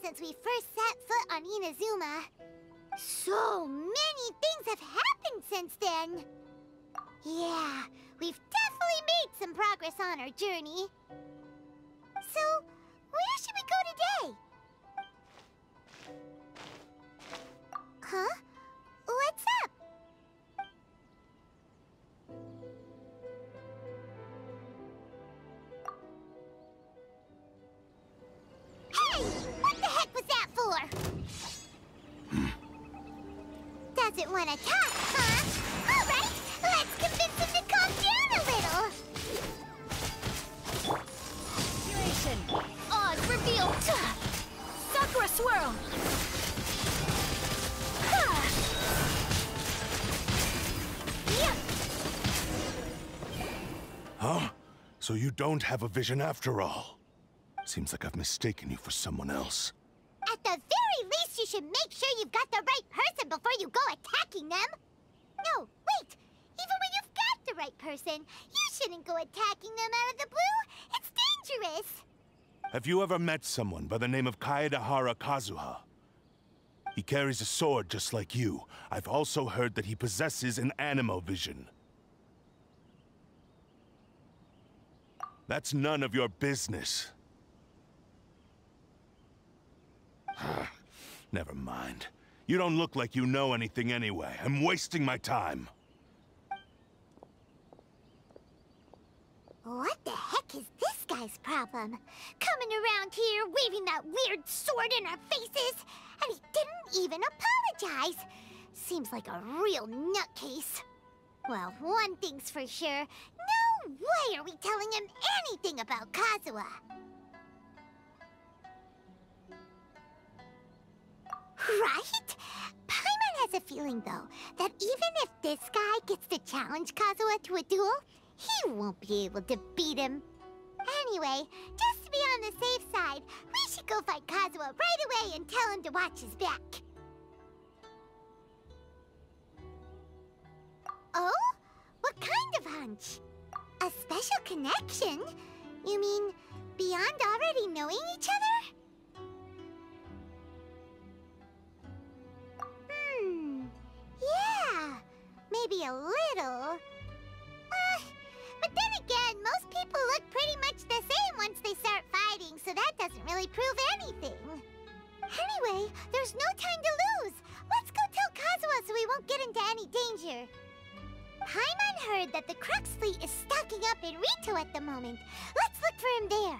Since we first set foot on Inazuma. So many things have happened since then. Yeah, we've definitely made some progress on our journey. So, where should we go today? Huh? What's up? Hey! What the heck was that for? Doesn't want to talk, huh? All right, let's convince him to calm down a little. Duration. Odd reveal. Sakura swirl. Huh? So you don't have a vision after all? Seems like I've mistaken you for someone else. At the very least, you should make sure you've got the right person before you go attacking them. No, wait. Even when you've got the right person, you shouldn't go attacking them out of the blue. It's dangerous. Have you ever met someone by the name of Kaedahara Kazuha? He carries a sword just like you. I've also heard that he possesses an animo vision. That's none of your business. Never mind. You don't look like you know anything anyway. I'm wasting my time. What the heck is this guy's problem? Coming around here, waving that weird sword in our faces, and he didn't even apologize. Seems like a real nutcase. Well, one thing's for sure. No way are we telling him anything about Kazuha. Right? Paimon has a feeling, though, that even if this guy gets to challenge Kazuha to a duel, he won't be able to beat him. Anyway, just to be on the safe side, we should go fight Kazuha right away and tell him to watch his back. Oh? What kind of hunch? A special connection? You mean beyond already knowing each other? Yeah, maybe a little. But then again, most people look pretty much the same once they start fighting, so that doesn't really prove anything. Anyway, there's no time to lose. Let's go tell Kazuha so we won't get into any danger. Paimon heard that the Crux fleet is stocking up in Rito at the moment. Let's look for him there.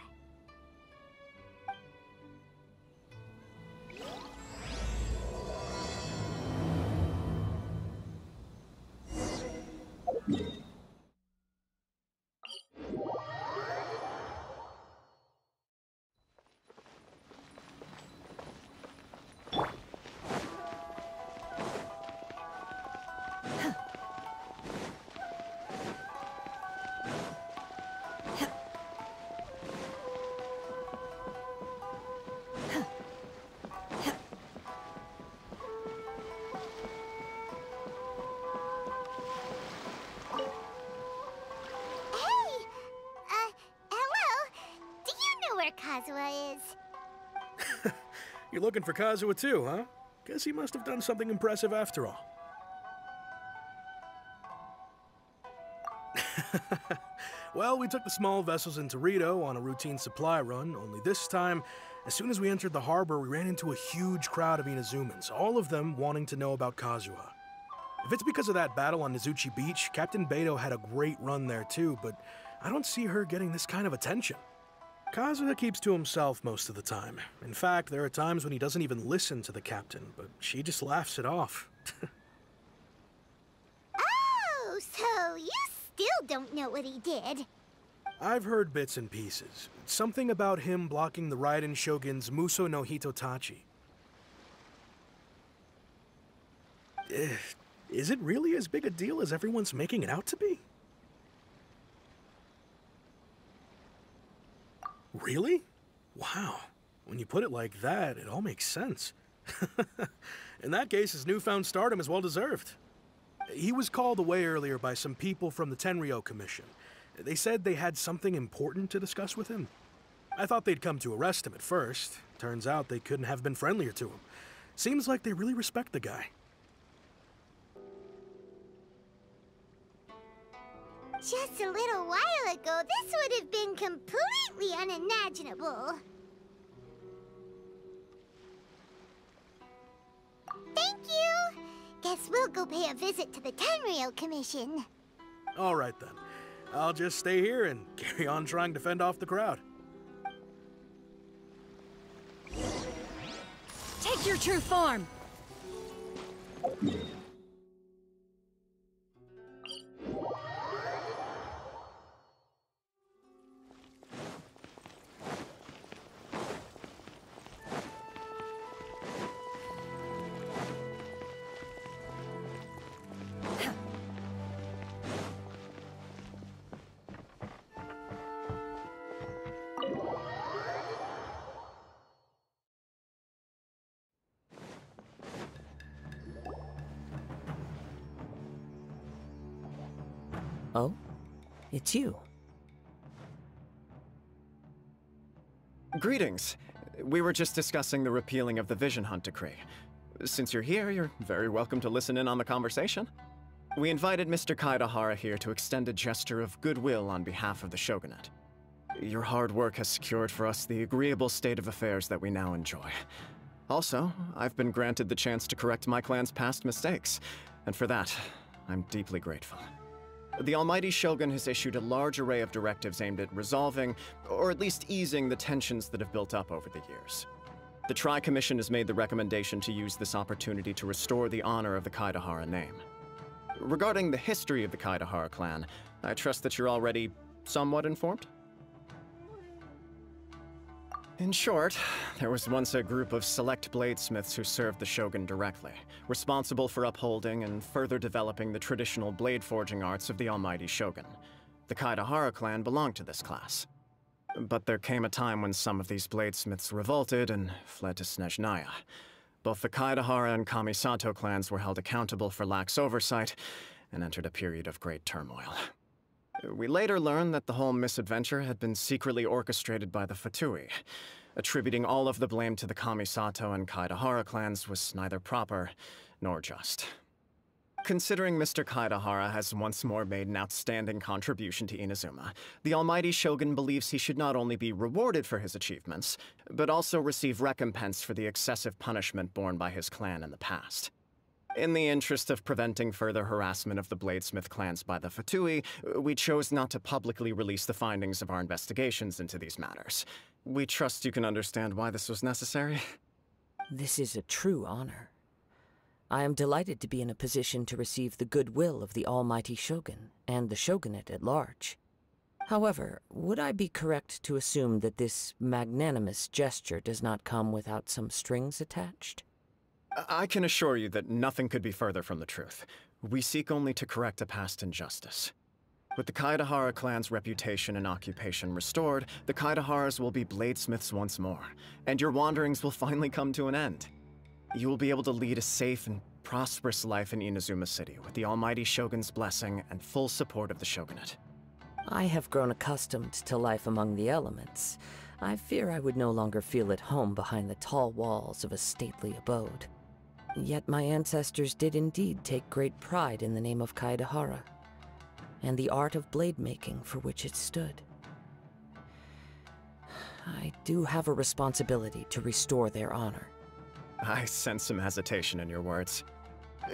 Kazuha is. You're looking for Kazuha too, huh? Guess he must have done something impressive after all. Well, we took the small vessels into Rito on a routine supply run, only this time, as soon as we entered the harbor, we ran into a huge crowd of Inazumans, all of them wanting to know about Kazuha. If it's because of that battle on Nizuchi Beach, Captain Beto had a great run there too, but I don't see her getting this kind of attention. Kazuha keeps to himself most of the time. In fact, there are times when he doesn't even listen to the captain, but she just laughs it off. Oh, so you still don't know what he did? I've heard bits and pieces. Something about him blocking the Raiden Shogun's Muso no Hitotachi. Is it really as big a deal as everyone's making it out to be? Really? Wow. When you put it like that, it all makes sense. In that case, his newfound stardom is well deserved. He was called away earlier by some people from the Tenryou Commission. They said they had something important to discuss with him. I thought they'd come to arrest him at first. Turns out they couldn't have been friendlier to him. Seems like they really respect the guy. Just a little while ago, this would have been completely unimaginable. Thank you! Guess we'll go pay a visit to the Tenryou Commission. All right then. I'll just stay here and carry on trying to fend off the crowd. Take your true form! Oh? It's you. Greetings. We were just discussing the repealing of the Vision Hunt Decree. Since you're here, you're very welcome to listen in on the conversation. We invited Mr. Kaedahara here to extend a gesture of goodwill on behalf of the Shogunate. Your hard work has secured for us the agreeable state of affairs that we now enjoy. Also, I've been granted the chance to correct my clan's past mistakes, and for that, I'm deeply grateful. The Almighty Shogun has issued a large array of directives aimed at resolving, or at least easing, the tensions that have built up over the years. The Tri-Commission has made the recommendation to use this opportunity to restore the honor of the Kaedahara name. Regarding the history of the Kaedahara clan, I trust that you're already somewhat informed? In short, there was once a group of select bladesmiths who served the Shogun directly, responsible for upholding and further developing the traditional blade forging arts of the Almighty Shogun. The Kaedahara clan belonged to this class. But there came a time when some of these bladesmiths revolted and fled to Snezhnaya. Both the Kaedahara and Kamisato clans were held accountable for lax oversight and entered a period of great turmoil. We later learned that the whole misadventure had been secretly orchestrated by the Fatui. Attributing all of the blame to the Kamisato and Kaedahara clans was neither proper nor just. Considering Mr. Kaedahara has once more made an outstanding contribution to Inazuma, the Almighty Shogun believes he should not only be rewarded for his achievements, but also receive recompense for the excessive punishment borne by his clan in the past. In the interest of preventing further harassment of the Bladesmith clans by the Fatui, we chose not to publicly release the findings of our investigations into these matters. We trust you can understand why this was necessary. This is a true honor. I am delighted to be in a position to receive the goodwill of the Almighty Shogun and the Shogunate at large. However, would I be correct to assume that this magnanimous gesture does not come without some strings attached? I can assure you that nothing could be further from the truth. We seek only to correct a past injustice. With the Kaedahara clan's reputation and occupation restored, the Kaedaharas will be bladesmiths once more, and your wanderings will finally come to an end. You will be able to lead a safe and prosperous life in Inazuma City with the Almighty Shogun's blessing and full support of the Shogunate. I have grown accustomed to life among the elements. I fear I would no longer feel at home behind the tall walls of a stately abode. Yet my ancestors did indeed take great pride in the name of Kaedahara, and the art of blade making for which it stood. I do have a responsibility to restore their honor. I sense some hesitation in your words.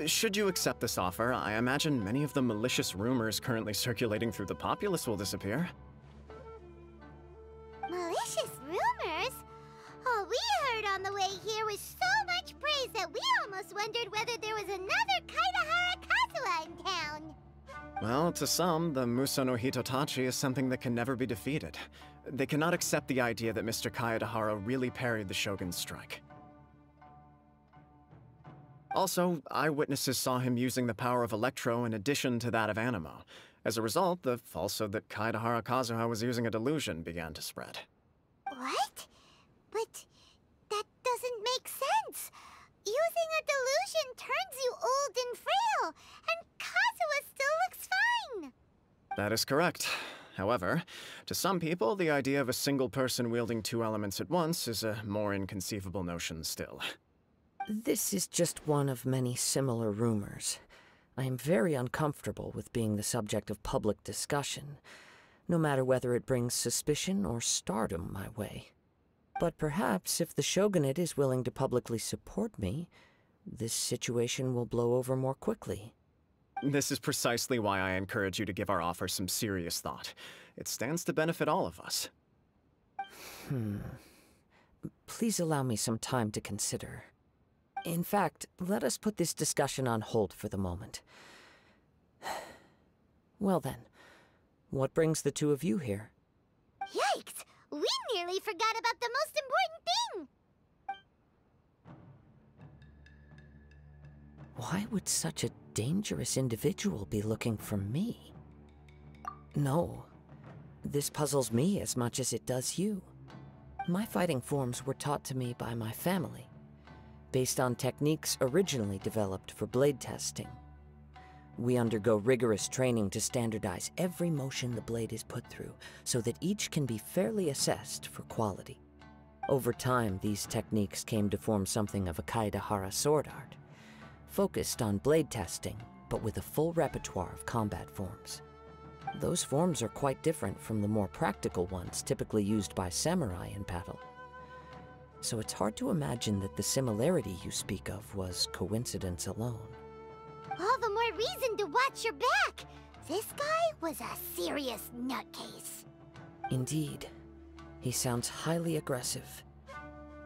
Should you accept this offer, I imagine many of the malicious rumors currently circulating through the populace will disappear. Malicious rumors? All we heard on the way here was so much praise that we almost wondered whether there was another Kaidahara Kazuha in town. Well, to some, the Muso no Hitotachi is something that can never be defeated. They cannot accept the idea that Mr. Kaedahara really parried the Shogun's strike. Also, eyewitnesses saw him using the power of Electro in addition to that of Animo. As a result, the falsehood that Kaedahara Kazuha was using a delusion began to spread. What? But that doesn't make sense. Using a delusion turns you old and frail, and Kazuha still looks fine. That is correct. However, to some people, the idea of a single person wielding two elements at once is a more inconceivable notion still. This is just one of many similar rumors. I am very uncomfortable with being the subject of public discussion, no matter whether it brings suspicion or stardom my way. But perhaps if the Shogunate is willing to publicly support me, this situation will blow over more quickly. This is precisely why I encourage you to give our offer some serious thought. It stands to benefit all of us. Please allow me some time to consider. In fact, let us put this discussion on hold for the moment. Well then, what brings the two of you here? Yikes! We nearly forgot about the most important thing! Why would such a dangerous individual be looking for me? No, this puzzles me as much as it does you. My fighting forms were taught to me by my family, based on techniques originally developed for blade testing. We undergo rigorous training to standardize every motion the blade is put through, so that each can be fairly assessed for quality. Over time, these techniques came to form something of a Kaedahara sword art, focused on blade testing, but with a full repertoire of combat forms. Those forms are quite different from the more practical ones typically used by samurai in battle. So it's hard to imagine that the similarity you speak of was coincidence alone. All the more reason to watch your back! This guy was a serious nutcase. Indeed. He sounds highly aggressive.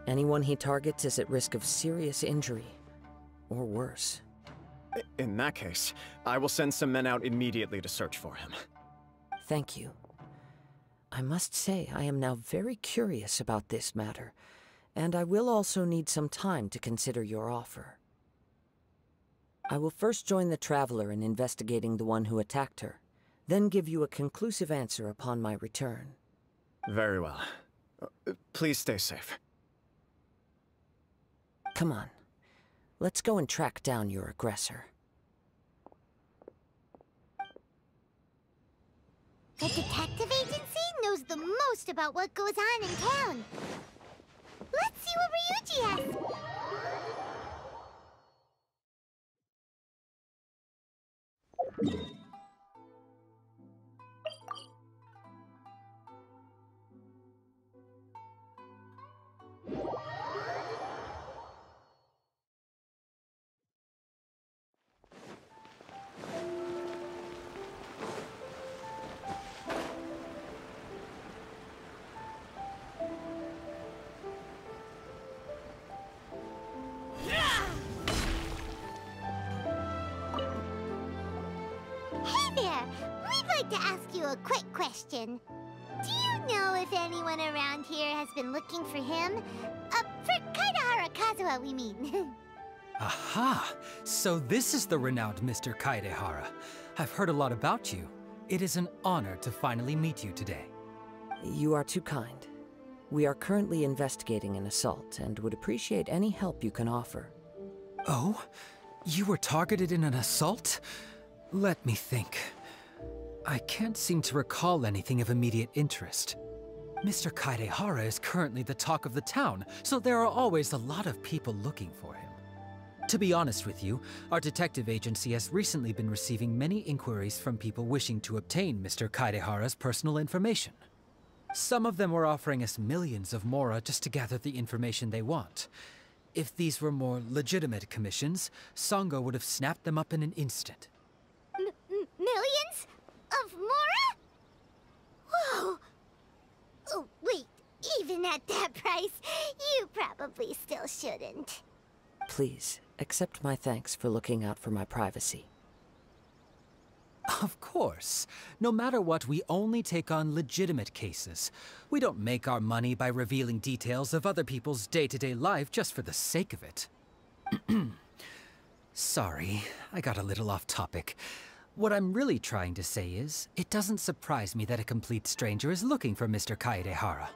Anyone he targets is at risk of serious injury, or worse. In that case, I will send some men out immediately to search for him. Thank you. I must say I am now very curious about this matter, and I will also need some time to consider your offer. I will first join the Traveler in investigating the one who attacked her, then give you a conclusive answer upon my return. Very well. Please stay safe. Come on. Let's go and track down your aggressor. The detective agency knows the most about what goes on in town. Let's see what Ryuji has. To ask you a quick question. Do you know if anyone around here has been looking for him? For Kaedahara Kazuha, we mean. Aha! So this is the renowned Mr. Kaedahara. I've heard a lot about you. It is an honor to finally meet you today. You are too kind. We are currently investigating an assault and would appreciate any help you can offer. Oh? You were targeted in an assault? Let me think. I can't seem to recall anything of immediate interest. Mr. Kaedahara is currently the talk of the town, so there are always a lot of people looking for him. To be honest with you, our detective agency has recently been receiving many inquiries from people wishing to obtain Mr. Kaedahara's personal information. Some of them were offering us millions of mora just to gather the information they want. If these were more legitimate commissions, Songo would have snapped them up in an instant. Millions? Of Mora? Whoa! Oh, wait, even at that price, you probably still shouldn't. Please, accept my thanks for looking out for my privacy. Of course. No matter what, we only take on legitimate cases. We don't make our money by revealing details of other people's day-to-day life just for the sake of it. Sorry, I got a little off topic. What I'm really trying to say is, it doesn't surprise me that a complete stranger is looking for Mr. Kaedehara.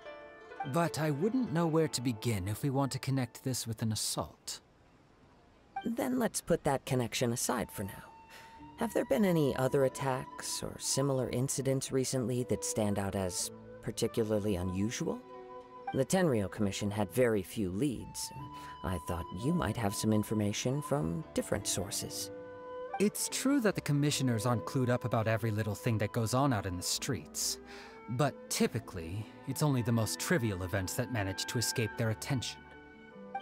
But I wouldn't know where to begin if we want to connect this with an assault. Then let's put that connection aside for now. Have there been any other attacks or similar incidents recently that stand out as particularly unusual? The Tenryou Commission had very few leads, and I thought you might have some information from different sources. It's true that the commissioners aren't clued up about every little thing that goes on out in the streets. But typically, it's only the most trivial events that manage to escape their attention.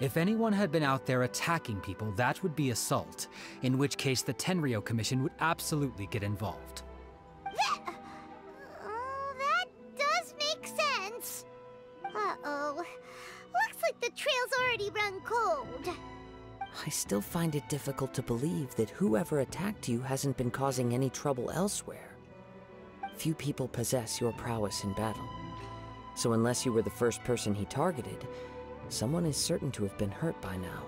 If anyone had been out there attacking people, that would be assault, in which case the Tenryou Commission would absolutely get involved. That does make sense. Uh-oh. Looks like the trail's already run cold. I still find it difficult to believe that whoever attacked you hasn't been causing any trouble elsewhere. Few people possess your prowess in battle. So unless you were the first person he targeted, someone is certain to have been hurt by now.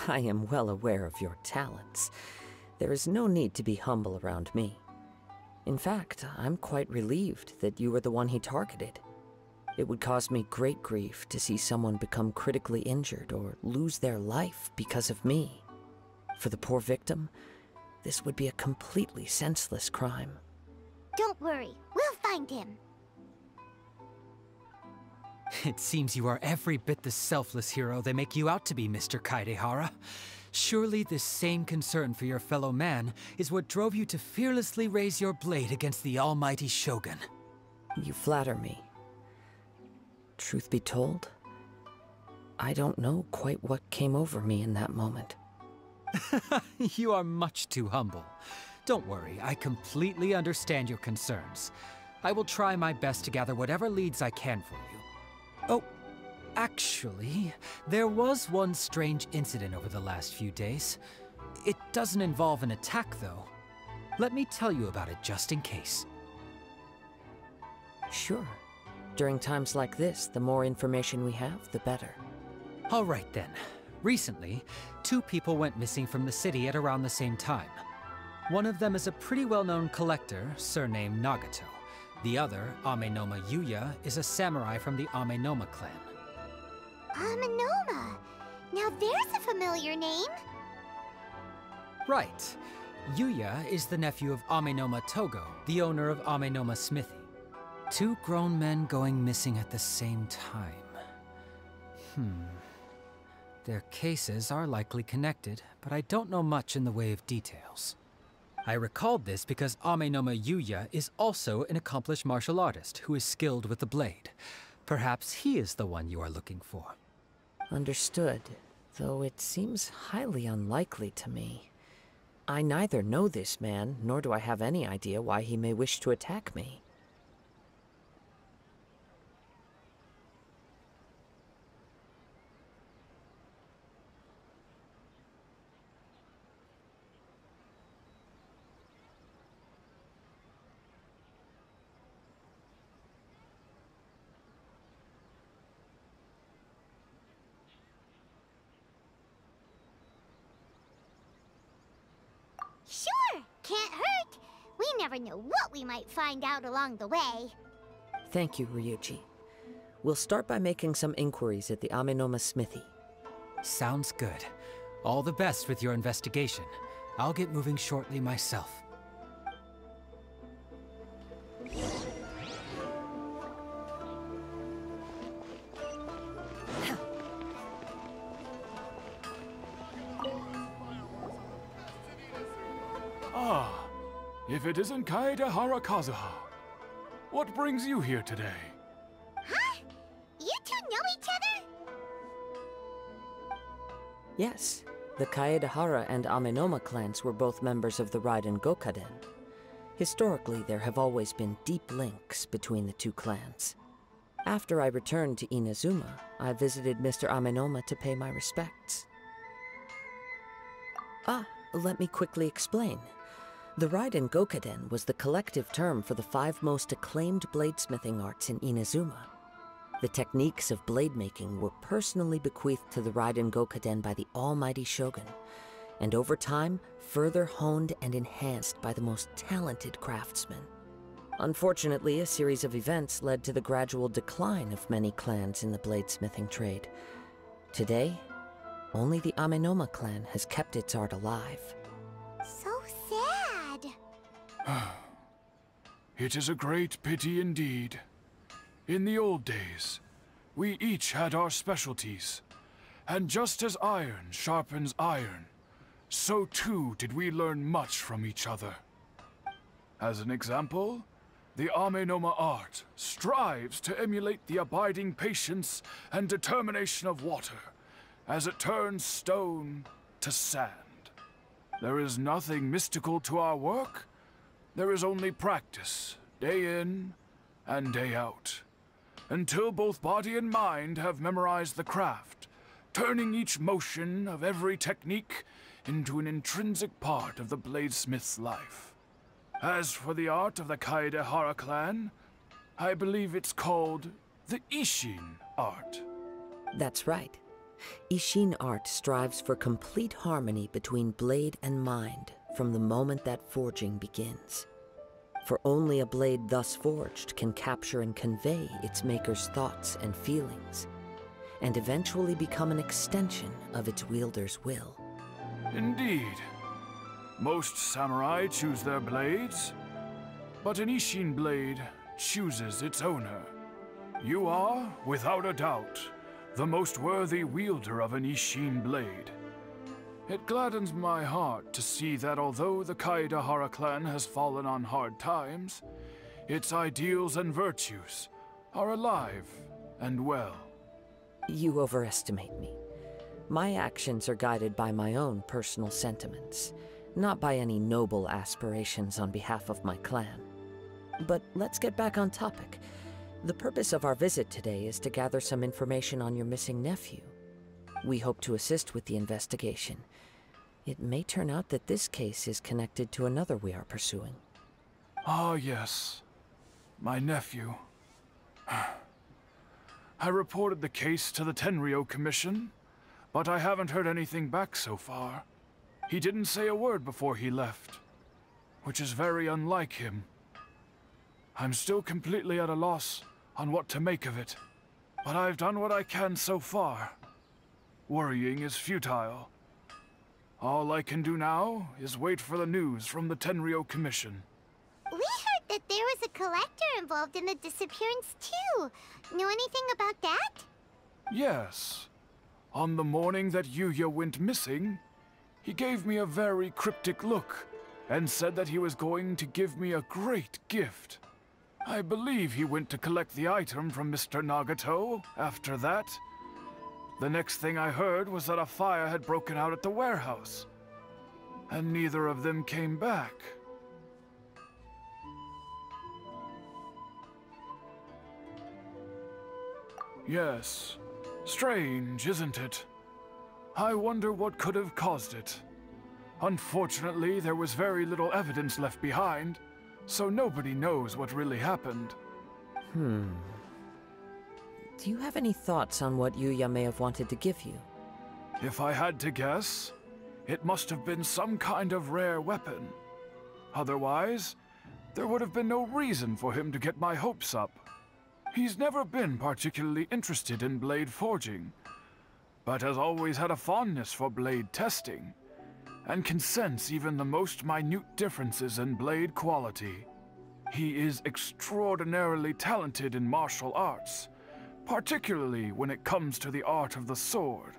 I am well aware of your talents. There is no need to be humble around me. In fact, I'm quite relieved that you were the one he targeted. It would cause me great grief to see someone become critically injured or lose their life because of me. For the poor victim, this would be a completely senseless crime. Don't worry, we'll find him. It seems you are every bit the selfless hero they make you out to be, Mr. Kaedehara. Surely this same concern for your fellow man is what drove you to fearlessly raise your blade against the almighty Shogun. You flatter me. Truth be told, I don't know quite what came over me in that moment. You are much too humble. Don't worry, I completely understand your concerns. I will try my best to gather whatever leads I can for you. Oh, actually, there was one strange incident over the last few days. It doesn't involve an attack, though. Let me tell you about it just in case. Sure. During times like this, the more information we have, the better. All right, then. Recently, 2 people went missing from the city at around the same time. One of them is a pretty well-known collector, surnamed Nagato. The other, Amenoma Yuya, is a samurai from the Amenoma clan. Amenoma? Now there's a familiar name. Right. Yuya is the nephew of Amenoma Togo, the owner of Amenoma Smithy. 2 grown men going missing at the same time. Their cases are likely connected, but I don't know much in the way of details. I recalled this because Amenoma Yuya is also an accomplished martial artist who is skilled with the blade. Perhaps he is the one you are looking for. Understood, though it seems highly unlikely to me. I neither know this man, nor do I have any idea why he may wish to attack me. Sure, can't hurt. We never know what we might find out along the way. Thank you, Ryuji. We'll start by making some inquiries at the Amenoma smithy. Sounds good. All the best with your investigation. I'll get moving shortly myself. Ah, if it isn't Kaedehara Kazuha. What brings you here today? Huh? You two know each other? Yes, the Kaedehara and Amenoma clans were both members of the Raiden Gokaden. Historically, there have always been deep links between the two clans. After I returned to Inazuma, I visited Mr. Amenoma to pay my respects. Let me quickly explain. The Raiden Gokaden was the collective term for the 5 most acclaimed bladesmithing arts in Inazuma. The techniques of blade making were personally bequeathed to the Raiden Gokaden by the almighty Shogun, and over time, further honed and enhanced by the most talented craftsmen. Unfortunately, a series of events led to the gradual decline of many clans in the bladesmithing trade. Today, only the Amenoma clan has kept its art alive. So sad. It is a great pity indeed. In the old days, we each had our specialties. And just as iron sharpens iron, so too did we learn much from each other. As an example, the Amenoma art strives to emulate the abiding patience and determination of water as it turns stone to sand. There is nothing mystical to our work. There is only practice, day in and day out, until both body and mind have memorized the craft, turning each motion of every technique into an intrinsic part of the bladesmith's life. As for the art of the Kaedehara clan, I believe it's called the Ishin art. That's right. Ishin art strives for complete harmony between blade and mind from the moment that forging begins. For only a blade thus forged can capture and convey its maker's thoughts and feelings, and eventually become an extension of its wielder's will. Indeed. Most samurai choose their blades, but an Ishin blade chooses its owner. You are, without a doubt, the most worthy wielder of an Ishin blade. It gladdens my heart to see that although the Kaedehara clan has fallen on hard times, its ideals and virtues are alive and well. You overestimate me. My actions are guided by my own personal sentiments, not by any noble aspirations on behalf of my clan. But let's get back on topic. The purpose of our visit today is to gather some information on your missing nephew. We hope to assist with the investigation. It may turn out that this case is connected to another we are pursuing. Ah, yes. My nephew. I reported the case to the Tenryou Commission, but I haven't heard anything back so far. He didn't say a word before he left, which is very unlike him. I'm still completely at a loss on what to make of it, but I've done what I can so far. Worrying is futile. All I can do now is wait for the news from the Tenryou Commission. We heard that there was a collector involved in the disappearance too. Know anything about that? Yes. On the morning that Yuya went missing, he gave me a very cryptic look and said that he was going to give me a great gift. I believe he went to collect the item from Mr. Nagato after that. The next thing I heard was that a fire had broken out at the warehouse, and neither of them came back. Yes, strange, isn't it? I wonder what could have caused it. Unfortunately, there was very little evidence left behind, so nobody knows what really happened. Do you have any thoughts on what Yuya may have wanted to give you? If I had to guess, it must have been some kind of rare weapon. Otherwise, there would have been no reason for him to get my hopes up. He's never been particularly interested in blade forging, but has always had a fondness for blade testing, and can sense even the most minute differences in blade quality. He is extraordinarily talented in martial arts, particularly when it comes to the art of the sword.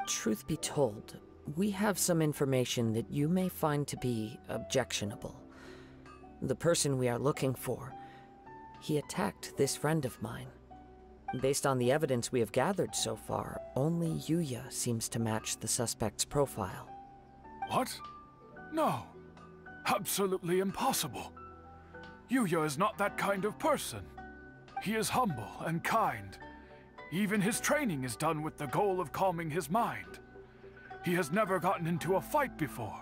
Truth be told, we have some information that you may find to be objectionable. The person we are looking for, he attacked this friend of mine. Based on the evidence we have gathered so far, only Yuya seems to match the suspect's profile. What? No. Absolutely impossible. Yuya is not that kind of person. He is humble and kind. Even his training is done with the goal of calming his mind. He has never gotten into a fight before.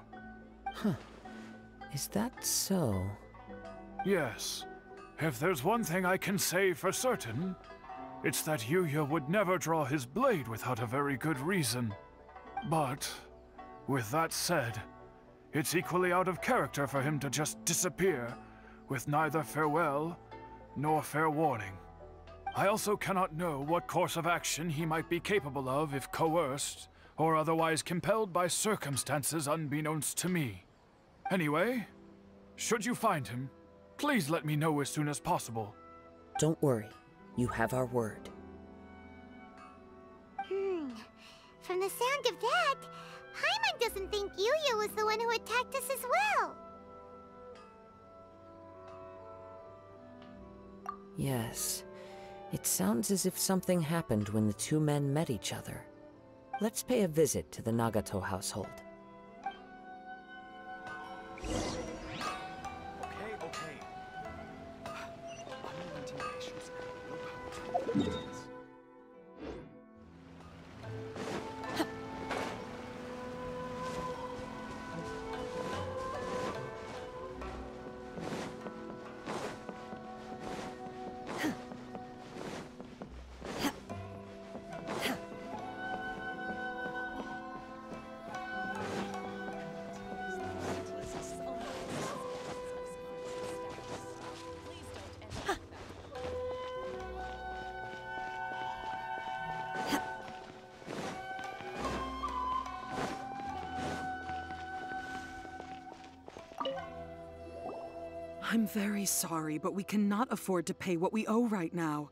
Is that so? Yes. If there's one thing I can say for certain, it's that Yuya would never draw his blade without a very good reason. But, with that said, it's equally out of character for him to just disappear, with neither farewell nor fair warning. I also cannot know what course of action he might be capable of if coerced, or otherwise compelled by circumstances unbeknownst to me. Anyway, should you find him, please let me know as soon as possible. Don't worry. You have our word. From the sound of that, Paimon doesn't think Yuya was the one who attacked us as well. Yes. It sounds as if something happened when the two men met each other. Let's pay a visit to the Nagato household. I'm very sorry, but we cannot afford to pay what we owe right now.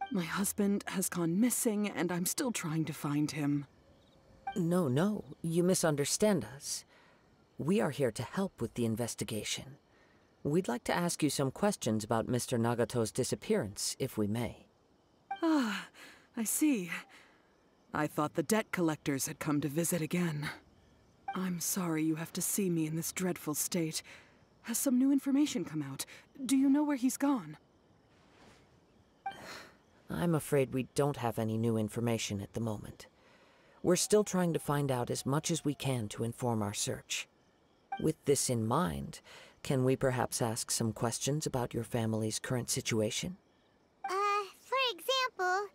My husband has gone missing, and I'm still trying to find him. No, you misunderstand us. We are here to help with the investigation. We'd like to ask you some questions about Mr. Nagato's disappearance, if we may. Ah, I see. I thought the debt collectors had come to visit again. I'm sorry you have to see me in this dreadful state. Has some new information come out? Do you know where he's gone? I'm afraid we don't have any new information at the moment. We're still trying to find out as much as we can to inform our search. With this in mind, can we perhaps ask some questions about your family's current situation? For example,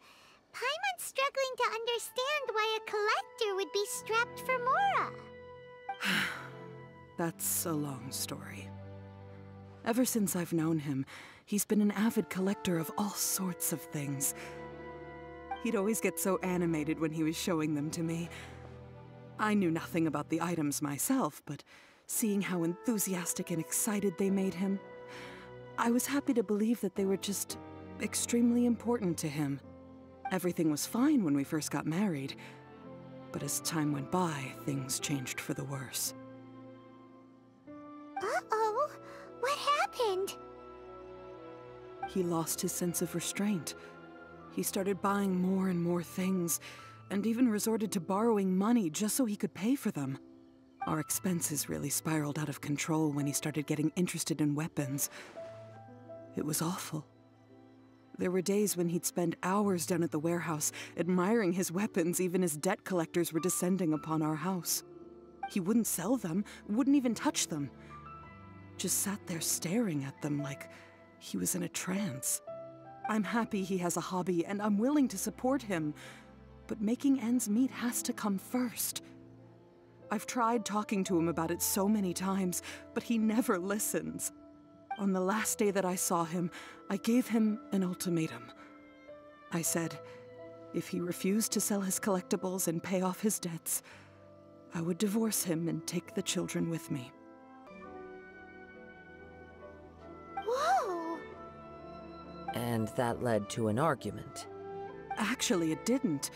Paimon's struggling to understand why a collector would be strapped for Mora. That's a long story. Ever since I've known him, he's been an avid collector of all sorts of things. He'd always get so animated when he was showing them to me. I knew nothing about the items myself, but seeing how enthusiastic and excited they made him, I was happy to believe that they were just extremely important to him. Everything was fine when we first got married, but as time went by, things changed for the worse. Uh-oh. What happened? He lost his sense of restraint. He started buying more and more things, and even resorted to borrowing money just so he could pay for them. Our expenses really spiraled out of control when he started getting interested in weapons. It was awful. There were days when he'd spend hours down at the warehouse, admiring his weapons even as debt collectors were descending upon our house. He wouldn't sell them, wouldn't even touch them. Just sat there staring at them like he was in a trance. I'm happy he has a hobby, and I'm willing to support him, but making ends meet has to come first. I've tried talking to him about it so many times, but he never listens. On the last day that I saw him, I gave him an ultimatum. I said, if he refused to sell his collectibles and pay off his debts, I would divorce him and take the children with me. Whoa! And that led to an argument. Actually, it didn't.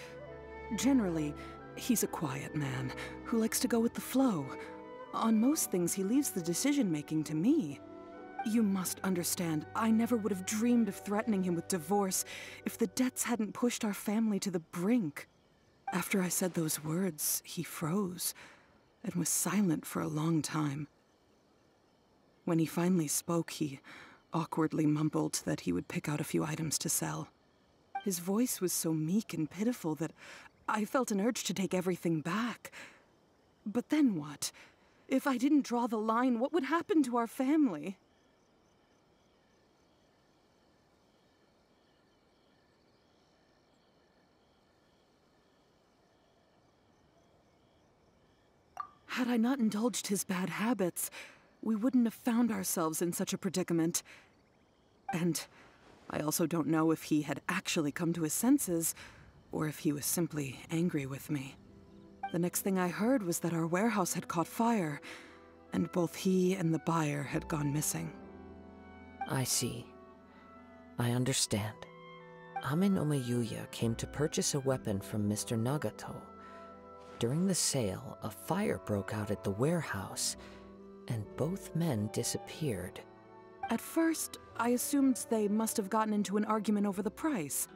Generally, he's a quiet man who likes to go with the flow. On most things, he leaves the decision-making to me. You must understand, I never would have dreamed of threatening him with divorce if the debts hadn't pushed our family to the brink. After I said those words, he froze and was silent for a long time. When he finally spoke, he awkwardly mumbled that he would pick out a few items to sell. His voice was so meek and pitiful that I felt an urge to take everything back. But then what? If I didn't draw the line, what would happen to our family? Had I not indulged his bad habits, we wouldn't have found ourselves in such a predicament. And I also don't know if he had actually come to his senses, or if he was simply angry with me. The next thing I heard was that our warehouse had caught fire, and both he and the buyer had gone missing. I see. I understand. Ame no Mayuya came to purchase a weapon from Mr. Nagato. During the sale, a fire broke out at the warehouse, and both men disappeared. At first, I assumed they must have gotten into an argument over the price.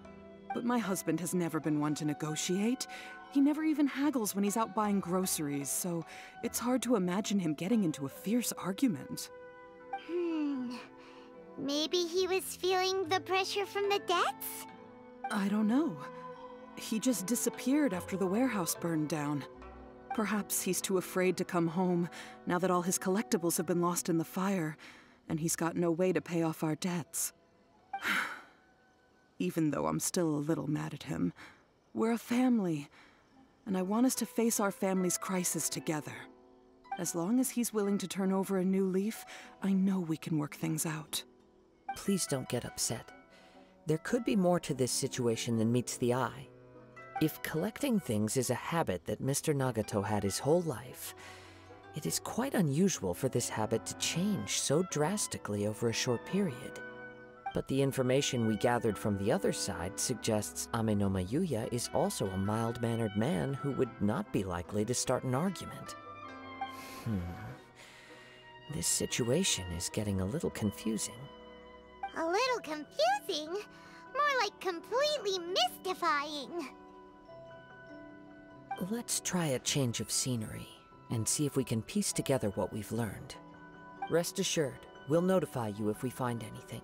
But my husband has never been one to negotiate. He never even haggles when he's out buying groceries, so it's hard to imagine him getting into a fierce argument. Maybe he was feeling the pressure from the debts? I don't know. He just disappeared after the warehouse burned down. Perhaps he's too afraid to come home now that all his collectibles have been lost in the fire, and he's got no way to pay off our debts. Even though I'm still a little mad at him, we're a family, and I want us to face our family's crisis together. As long as he's willing to turn over a new leaf, I know we can work things out. Please don't get upset. There could be more to this situation than meets the eye. If collecting things is a habit that Mr. Nagato had his whole life, it is quite unusual for this habit to change so drastically over a short period. But the information we gathered from the other side suggests Ame no Mayuya is also a mild-mannered man who would not be likely to start an argument. This situation is getting a little confusing. A little confusing? More like completely mystifying. Let's try a change of scenery and see if we can piece together what we've learned. Rest assured, we'll notify you if we find anything.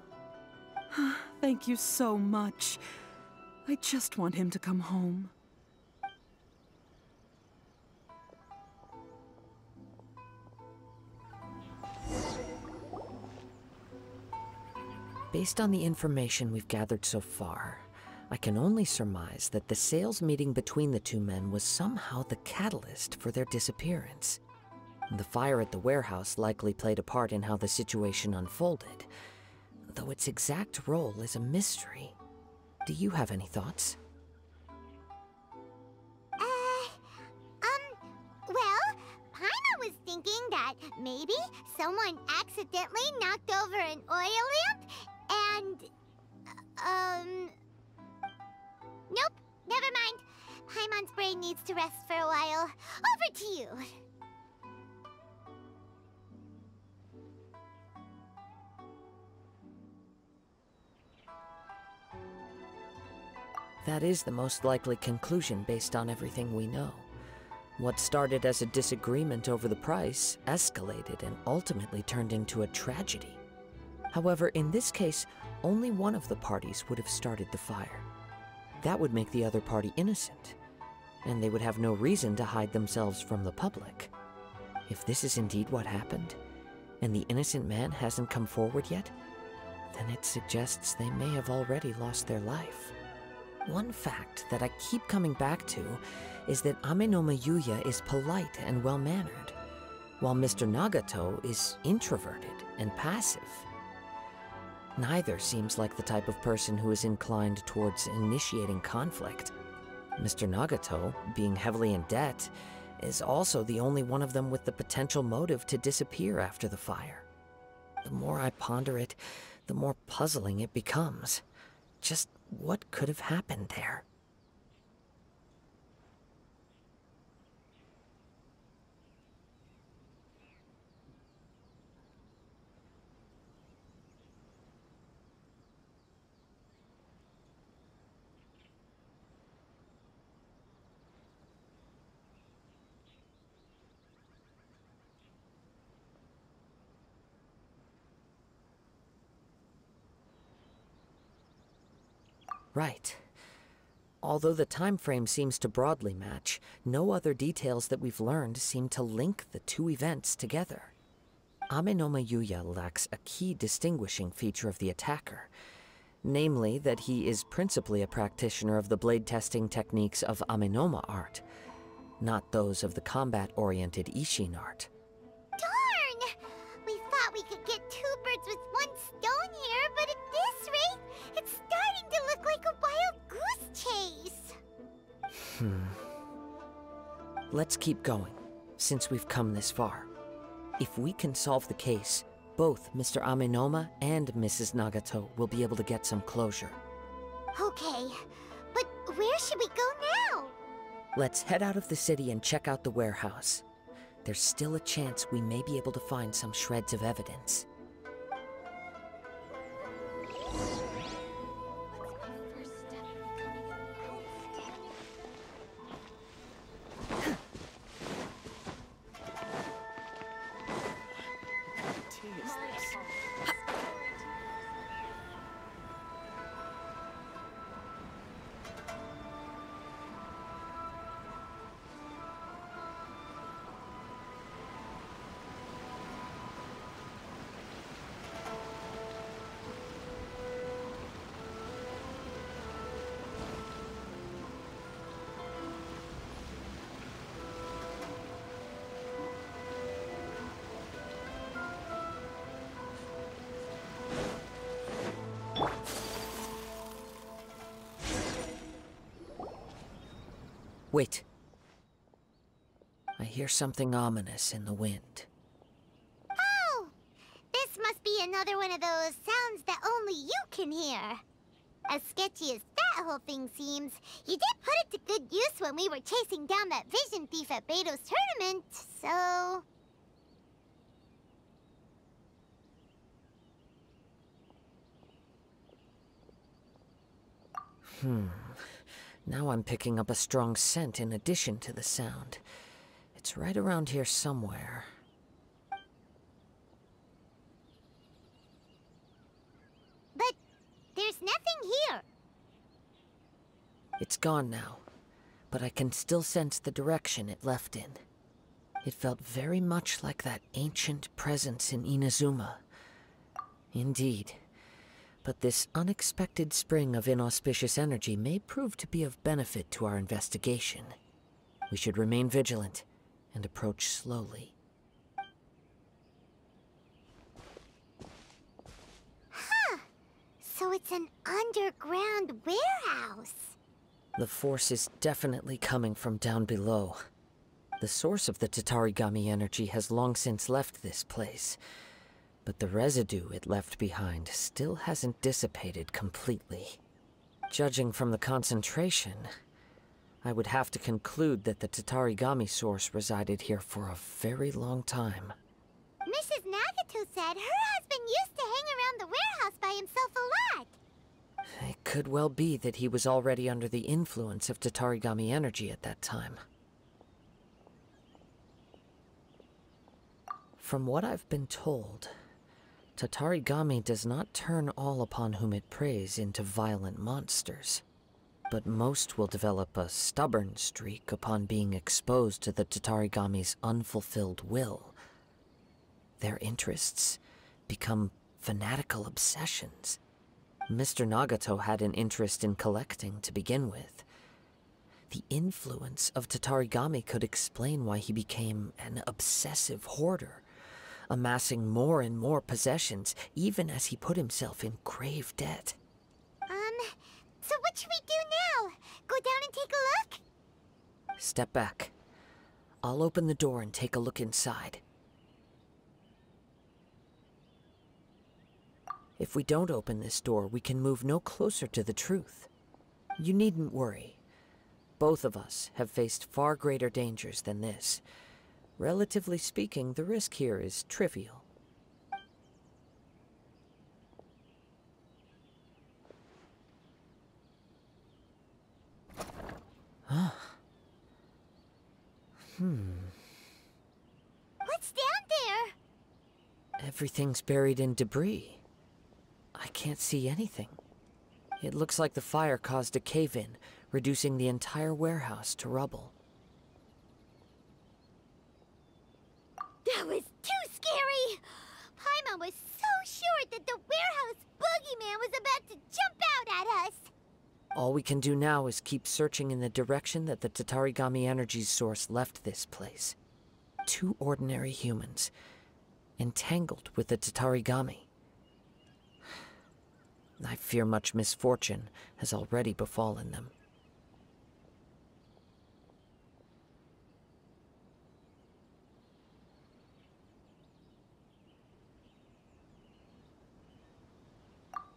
Thank you so much. I just want him to come home. Based on the information we've gathered so far, I can only surmise that the sales meeting between the two men was somehow the catalyst for their disappearance. The fire at the warehouse likely played a part in how the situation unfolded, though its exact role is a mystery. Do you have any thoughts? Well, Paimon was thinking that maybe someone accidentally knocked over an oil lamp and, nope, never mind. Paimon's brain needs to rest for a while. Over to you. That is the most likely conclusion based on everything we know. What started as a disagreement over the price escalated and ultimately turned into a tragedy. However, in this case, only one of the parties would have started the fire. That would make the other party innocent, and they would have no reason to hide themselves from the public. If this is indeed what happened, and the innocent man hasn't come forward yet, then it suggests they may have already lost their life. One fact that I keep coming back to is that Amenoma Yuya is polite and well-mannered, while Mr. Nagato is introverted and passive. Neither seems like the type of person who is inclined towards initiating conflict. Mr. Nagato, being heavily in debt, is also the only one of them with the potential motive to disappear after the fire. The more I ponder it, the more puzzling it becomes. Just what could have happened there? Right. Although the time frame seems to broadly match, no other details that we've learned seem to link the two events together. Amenoma Yuya lacks a key distinguishing feature of the attacker, namely that he is principally a practitioner of the blade testing techniques of Amenoma art, not those of the combat-oriented Ishin art. Darn! We thought we could get two birds with one stone here, but at this rate, it's starting to look like a wild goose chase. Let's keep going, since we've come this far. If we can solve the case, both Mr. Amenoma and Mrs. Nagato will be able to get some closure. Okay, but where should we go now? Let's head out of the city and check out the warehouse. There's still a chance we may be able to find some shreds of evidence. Wait. I hear something ominous in the wind. Oh! This must be another one of those sounds that only you can hear. As sketchy as that whole thing seems, you did put it to good use when we were chasing down that vision thief at Beto's tournament, so... Now I'm picking up a strong scent in addition to the sound. It's right around here somewhere. But there's nothing here. It's gone now, but I can still sense the direction it left in. It felt very much like that ancient presence in Inazuma. Indeed. But this unexpected spring of inauspicious energy may prove to be of benefit to our investigation. We should remain vigilant and approach slowly. Huh. So it's an underground warehouse. The force is definitely coming from down below. The source of the Tatarigami energy has long since left this place. But the residue it left behind still hasn't dissipated completely. Judging from the concentration, I would have to conclude that the Tatarigami source resided here for a very long time. Mrs. Nagato said her husband used to hang around the warehouse by himself a lot. It could well be that he was already under the influence of Tatarigami energy at that time. From what I've been told, Tatarigami does not turn all upon whom it preys into violent monsters, but most will develop a stubborn streak upon being exposed to the Tatarigami's unfulfilled will. Their interests become fanatical obsessions. Mr. Nagato had an interest in collecting to begin with. The influence of Tatarigami could explain why he became an obsessive hoarder, amassing more and more possessions, even as he put himself in grave debt. So what should we do now? Go down and take a look? Step back. I'll open the door and take a look inside. If we don't open this door, we can move no closer to the truth. You needn't worry. Both of us have faced far greater dangers than this. Relatively speaking, the risk here is trivial. Huh. What's down there? Everything's buried in debris. I can't see anything. It looks like the fire caused a cave-in, reducing the entire warehouse to rubble. That was too scary! Paimon was so sure that the warehouse boogeyman was about to jump out at us! All we can do now is keep searching in the direction that the Tatarigami energy source left this place. 2 ordinary humans, entangled with the Tatarigami. I fear much misfortune has already befallen them.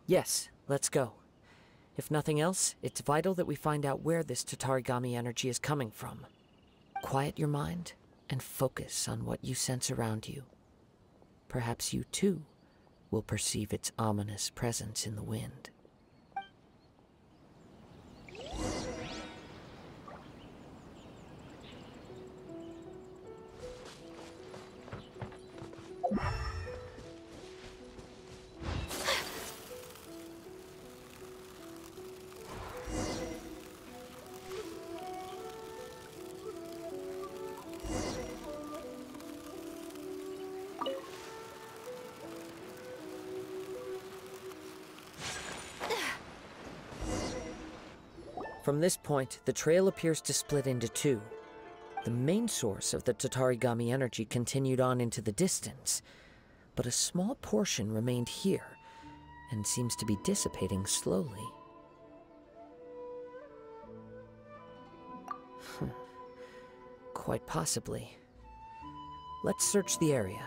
Yes, let's go. If nothing else, it's vital that we find out where this Tatarigami energy is coming from. Quiet your mind and focus on what you sense around you. Perhaps you too will perceive its ominous presence in the wind. From this point, the trail appears to split into 2. The main source of the Tatarigami energy continued on into the distance, but a small portion remained here, and seems to be dissipating slowly. Quite possibly. Let's search the area.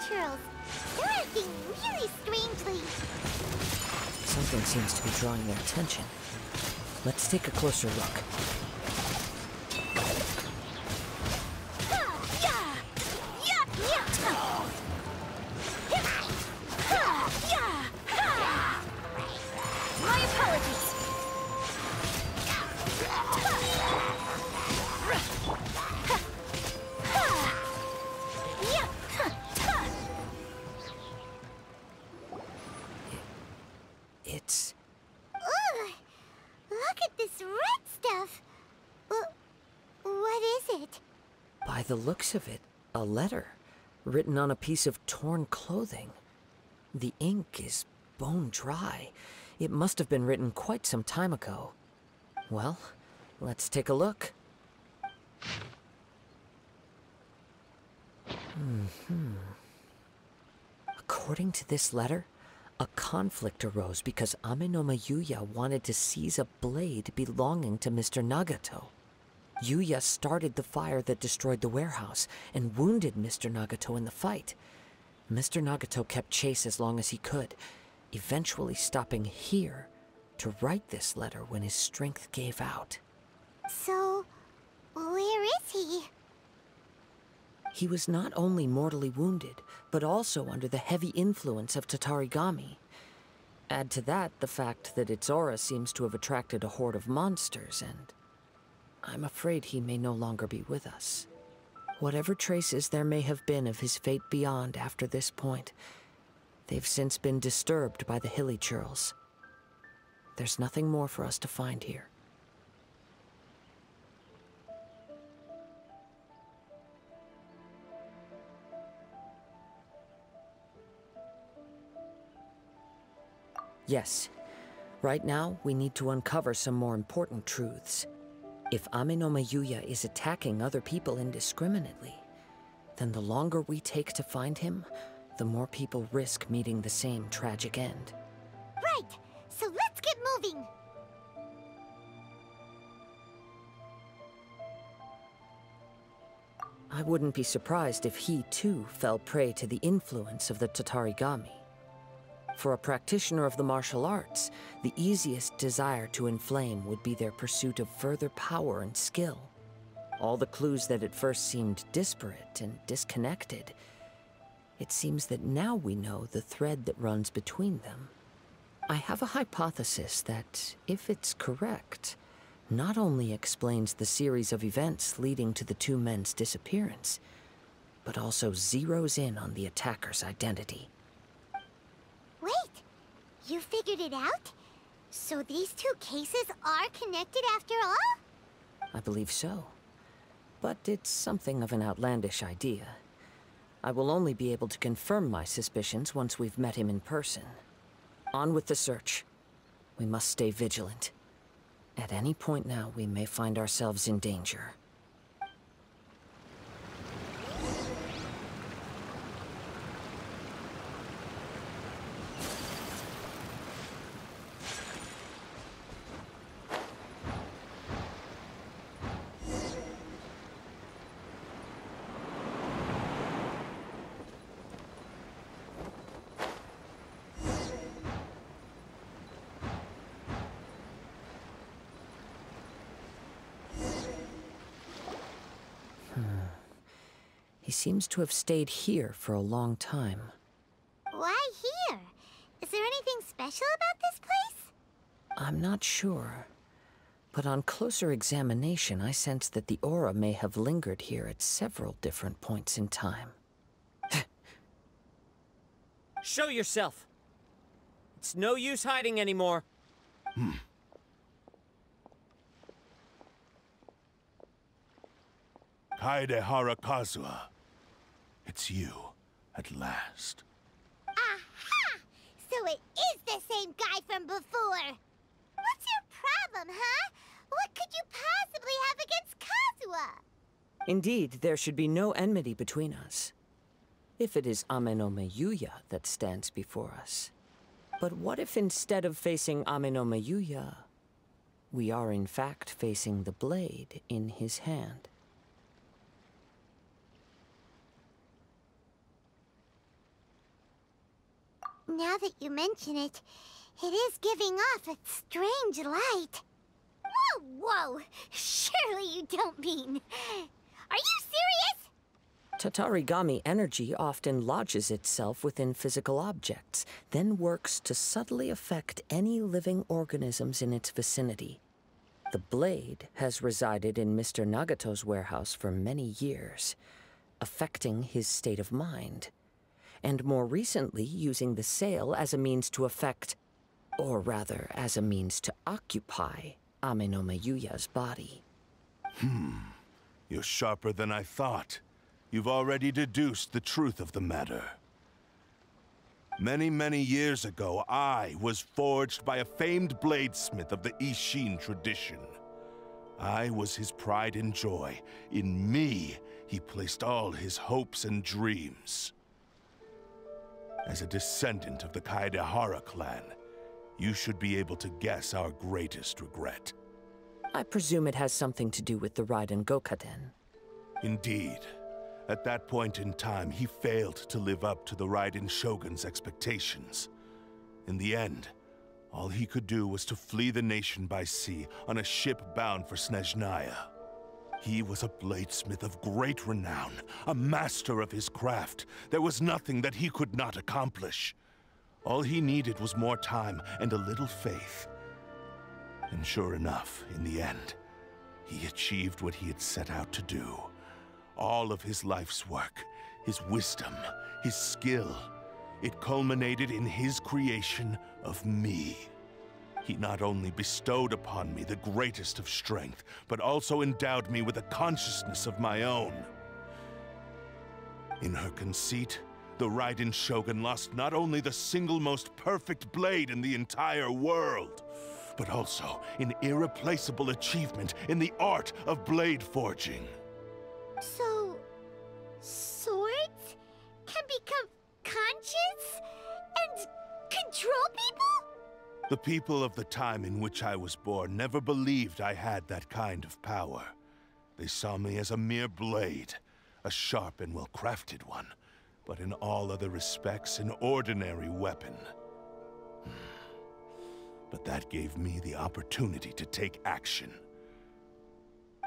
They're acting really strangely. Something seems to be drawing their attention. Let's take a closer look. My apologies. It's... Ugh! Look at this red stuff! What is it? By the looks of it, a letter, written on a piece of torn clothing. The ink is bone dry. It must have been written quite some time ago. Well, let's take a look. According to this letter, a conflict arose because Amenoma Yuya wanted to seize a blade belonging to Mr. Nagato. Yuya started the fire that destroyed the warehouse and wounded Mr. Nagato in the fight. Mr. Nagato kept chase as long as he could, eventually stopping here to write this letter when his strength gave out. So, where is he? He was not only mortally wounded, but also under the heavy influence of Tatarigami. Add to that the fact that its aura seems to have attracted a horde of monsters, and I'm afraid he may no longer be with us. Whatever traces there may have been of his fate beyond after this point, they've since been disturbed by the hilly churls. There's nothing more for us to find here. Yes. Right now, we need to uncover some more important truths. If Ame no Mayuya is attacking other people indiscriminately, then the longer we take to find him, the more people risk meeting the same tragic end. Right! So let's get moving! I wouldn't be surprised if he, too, fell prey to the influence of the Tatarigami. For a practitioner of the martial arts, the easiest desire to inflame would be their pursuit of further power and skill. All the clues that at first seemed disparate and disconnected, it seems that now we know the thread that runs between them. I have a hypothesis that, if it's correct, not only explains the series of events leading to the two men's disappearance, but also zeroes in on the attacker's identity. Wait! You figured it out? So these two cases are connected after all? I believe so. But it's something of an outlandish idea. I will only be able to confirm my suspicions once we've met him in person. On with the search. We must stay vigilant. At any point now, we may find ourselves in danger. He seems to have stayed here for a long time. Why here? Is there anything special about this place? I'm not sure. But on closer examination, I sense that the aura may have lingered here at several different points in time. Show yourself! It's no use hiding anymore. Kaedehara Kazuha. It's you, at last. Aha! So it is the same guy from before! What's your problem, huh? What could you possibly have against Kazuha? Indeed, there should be no enmity between us. If it is Ame no Mayuya that stands before us. But what if instead of facing Ame no Mayuya, we are in fact facing the blade in his hand? Now that you mention it, it is giving off a strange light. Whoa, whoa! Surely you don't mean... Are you serious? Tatarigami energy often lodges itself within physical objects, then works to subtly affect any living organisms in its vicinity. The blade has resided in Mr. Nagato's warehouse for many years, affecting his state of mind, and more recently using the sale as a means to affect, or rather as a means to occupy, Ame no Mayuya's body. You're sharper than I thought. You've already deduced the truth of the matter. Many, many years ago, I was forged by a famed bladesmith of the Ishin tradition. I was his pride and joy. In me, he placed all his hopes and dreams. As a descendant of the Kaedehara clan, you should be able to guess our greatest regret. I presume it has something to do with the Raiden Gokaden. Indeed. At that point in time, he failed to live up to the Raiden Shogun's expectations. In the end, All he could do was to flee the nation by sea on a ship bound for Snezhnaya. He was a bladesmith of great renown, a master of his craft. There was nothing that he could not accomplish. All he needed was more time and a little faith. And sure enough, in the end, he achieved what he had set out to do. All of his life's work, his wisdom, his skill, it culminated in his creation of me. He not only bestowed upon me the greatest of strength, but also endowed me with a consciousness of my own. In her conceit, the Raiden Shogun lost not only the single most perfect blade in the entire world, but also an irreplaceable achievement in the art of blade forging. So, swords can become conscious and control people? The people of the time in which I was born never believed I had that kind of power. They saw me as a mere blade, a sharp and well-crafted one, but in all other respects an ordinary weapon. But that gave me the opportunity to take action.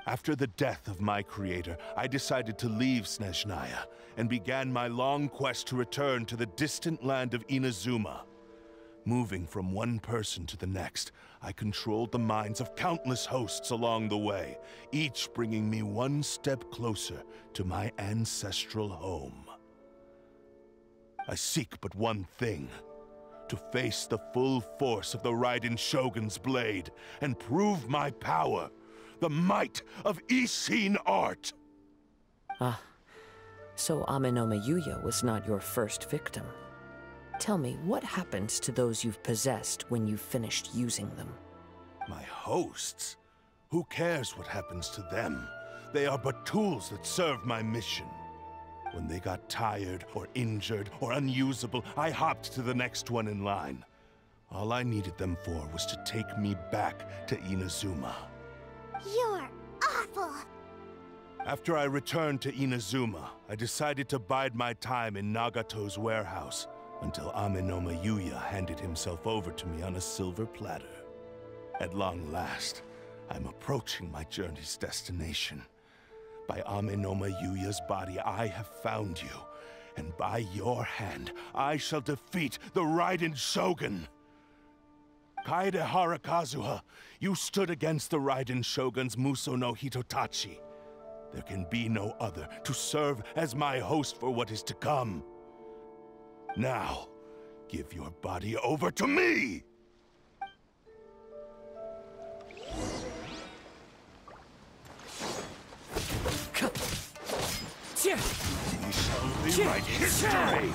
After the death of my creator, I decided to leave Snezhnaya and began my long quest to return to the distant land of Inazuma. Moving from one person to the next, I controlled the minds of countless hosts along the way, each bringing me one step closer to my ancestral home. I seek but one thing: to face the full force of the Raiden Shogun's blade and prove my power, the might of Ishin art. Ah, so Amenoma Yuya was not your first victim. Tell me, what happens to those you've possessed when you've finished using them? My hosts? Who cares what happens to them? They are but tools that serve my mission. When they got tired, or injured, or unusable, I hopped to the next one in line. All I needed them for was to take me back to Inazuma. You're awful! After I returned to Inazuma, I decided to bide my time in Nagato's warehouse until Amenoma Yuya handed himself over to me on a silver platter. At long last, I'm approaching my journey's destination. By Amenoma Yuya's body, I have found you, and by your hand, I shall defeat the Raiden Shogun! Kaede Harakazuha, you stood against the Raiden Shogun's Muso no Hitotachi. There can be no other to serve as my host for what is to come. Now, give your body over to me! We shall rewrite history!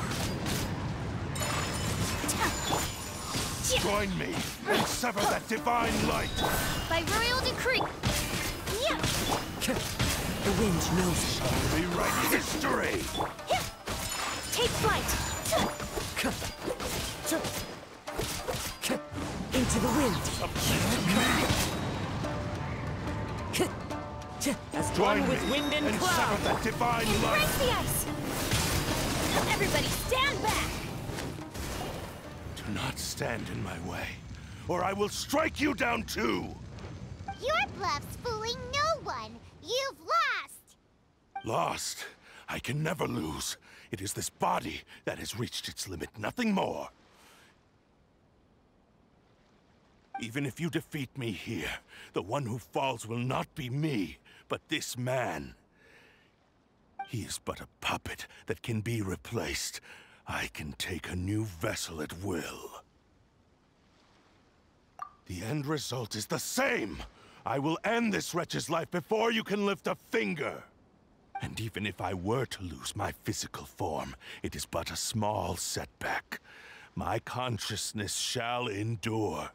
Join me and sever that divine light! By royal decree! The wind knows it. Shall rewrite history! Take flight! Into the wind. As Join one me with wind and and cloud. sever that divine Break light! the ice! Everybody stand back! Do not stand in my way, or I will strike you down too! Your bluff's fooling no one! You've lost! Lost? I can never lose. It is this body that has reached its limit, nothing more. Even if you defeat me here, the one who falls will not be me, but this man. He is but a puppet that can be replaced. I can take a new vessel at will. The end result is the same! I will end this wretch's life before you can lift a finger! And even if I were to lose my physical form, it is but a small setback. My consciousness shall endure.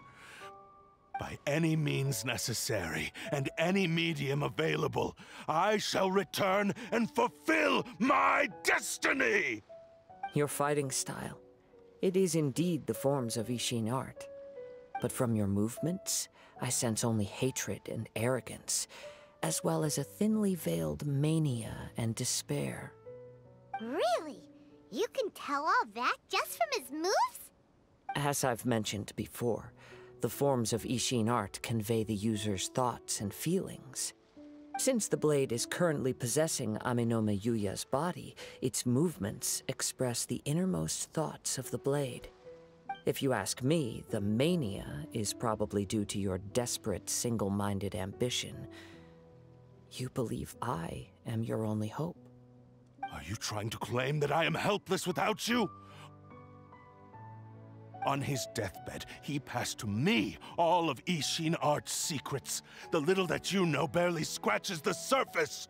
By any means necessary, and any medium available, I shall return and fulfill my destiny! Your fighting style. It is indeed the forms of Ishin art. But from your movements, I sense only hatred and arrogance, as well as a thinly veiled mania and despair. Really? You can tell all that just from his moves? As I've mentioned before, the forms of Ishin art convey the user's thoughts and feelings. Since the blade is currently possessing Aminome Yuya's body, its movements express the innermost thoughts of the blade. If you ask me, the mania is probably due to your desperate, single-minded ambition. You believe I am your only hope. Are you trying to claim that I am helpless without you? On his deathbed, he passed to me all of Ishin Art's secrets. The little that you know barely scratches the surface.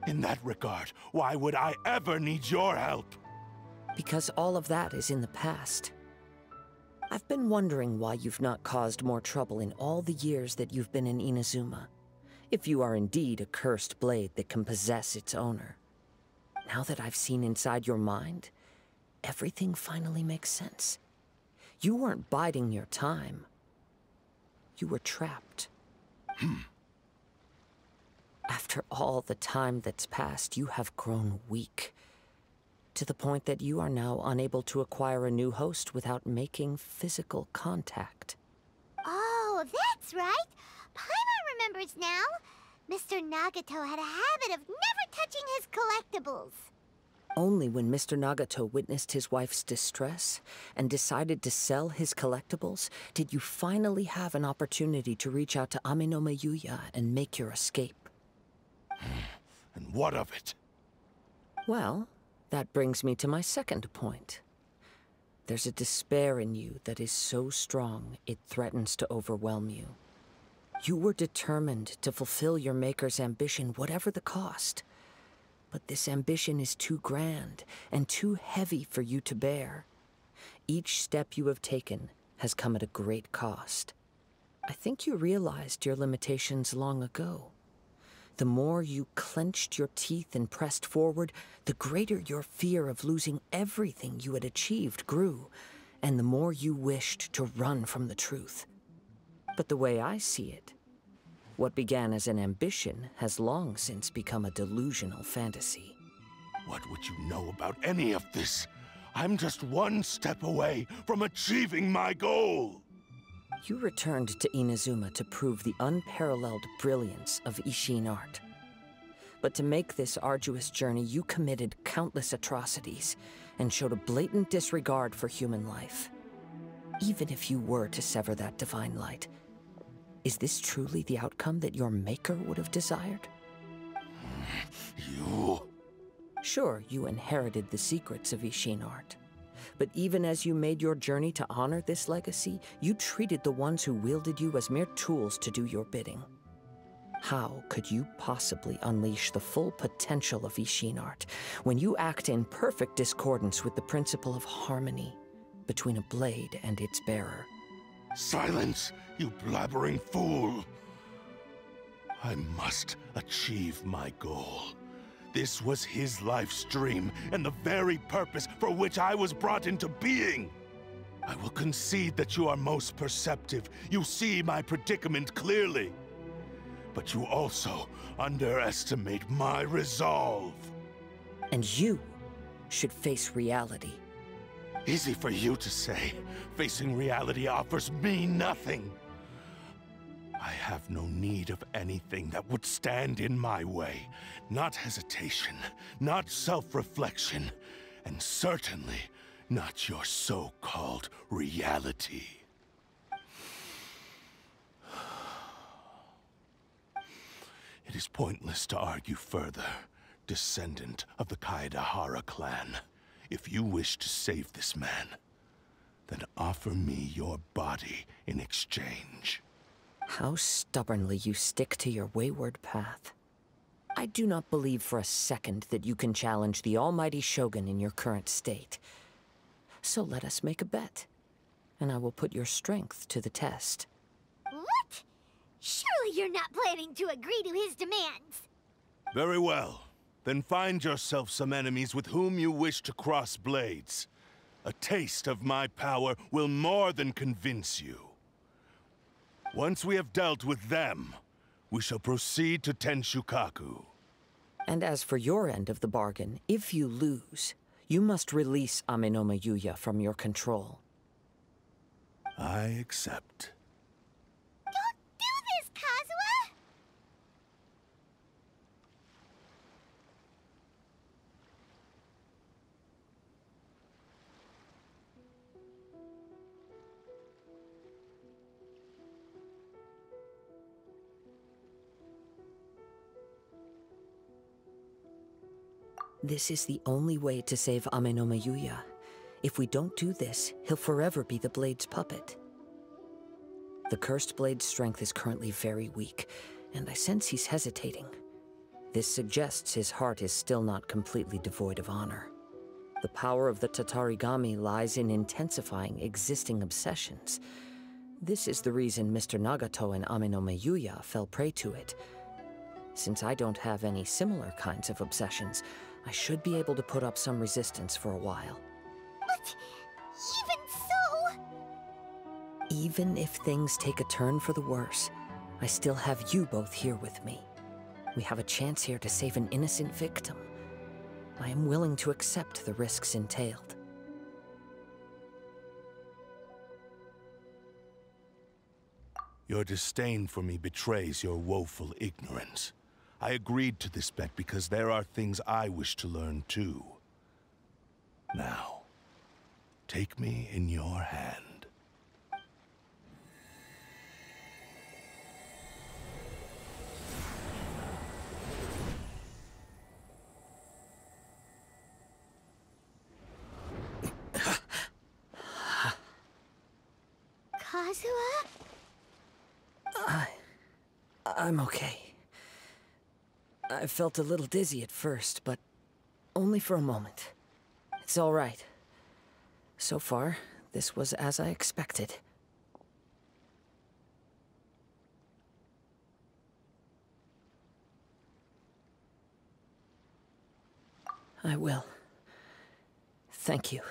In that regard, why would I ever need your help? Because all of that is in the past. I've been wondering why you've not caused more trouble in all the years that you've been in Inazuma. If you are indeed a cursed blade that can possess its owner. Now that I've seen inside your mind, everything finally makes sense. You weren't biding your time. You were trapped. After all the time that's passed, you have grown weak. To the point that you are now unable to acquire a new host without making physical contact. Oh, that's right. Paimon remembers now. Mr. Nagato had a habit of never touching his collectibles. Only when Mr. Nagato witnessed his wife's distress and decided to sell his collectibles did you finally have an opportunity to reach out to Aminome Yuya and make your escape. And what of it? Well, that brings me to my second point. There's a despair in you that is so strong it threatens to overwhelm you. You were determined to fulfill your maker's ambition, whatever the cost. But this ambition is too grand and too heavy for you to bear. Each step you have taken has come at a great cost. I think you realized your limitations long ago. The more you clenched your teeth and pressed forward, the greater your fear of losing everything you had achieved grew, and the more you wished to run from the truth. But the way I see it, what began as an ambition has long since become a delusional fantasy. What would you know about any of this? I'm just one step away from achieving my goal! You returned to Inazuma to prove the unparalleled brilliance of Ishin art. But to make this arduous journey, you committed countless atrocities and showed a blatant disregard for human life. Even if you were to sever that divine light, is this truly the outcome that your maker would have desired? You... Sure, you inherited the secrets of Ishin art. But even as you made your journey to honor this legacy, you treated the ones who wielded you as mere tools to do your bidding. How could you possibly unleash the full potential of Ishin art when you act in perfect discordance with the principle of harmony between a blade and its bearer? Silence, you blabbering fool! I must achieve my goal. This was his life's dream, and the very purpose for which I was brought into being. I will concede that you are most perceptive. You see my predicament clearly. But you also underestimate my resolve. And you should face reality. Easy for you to say. Facing reality offers me nothing. I have no need of anything that would stand in my way. Not hesitation, not self-reflection, and certainly not your so-called reality. It is pointless to argue further, descendant of the Kaedahara clan. If you wish to save this man, then offer me your body in exchange. How stubbornly you stick to your wayward path. I do not believe for a second that you can challenge the almighty Shogun in your current state. So let us make a bet, and I will put your strength to the test. What? Surely you're not planning to agree to his demands. Very well. Then find yourself some enemies with whom you wish to cross blades. A taste of my power will more than convince you. Once we have dealt with them, we shall proceed to Tenshukaku. And as for your end of the bargain, if you lose, you must release Aminome Yuya from your control. I accept. Don't do this, Kazuha! This is the only way to save Ame no Mayuya. If we don't do this, he'll forever be the Blade's puppet. The Cursed Blade's strength is currently very weak, and I sense he's hesitating. This suggests his heart is still not completely devoid of honor. The power of the Tatarigami lies in intensifying existing obsessions. This is the reason Mr. Nagato and Ame no Mayuya fell prey to it. Since I don't have any similar kinds of obsessions, I should be able to put up some resistance for a while. But even so... Even if things take a turn for the worse, I still have you both here with me. We have a chance here to save an innocent victim. I am willing to accept the risks entailed. Your disdain for me betrays your woeful ignorance. I agreed to this bet because there are things I wish to learn too. Now, take me in your hand. Kazuha? I'm okay. I felt a little dizzy at first, but only for a moment. It's all right. So far, this was as I expected. I will. Thank you.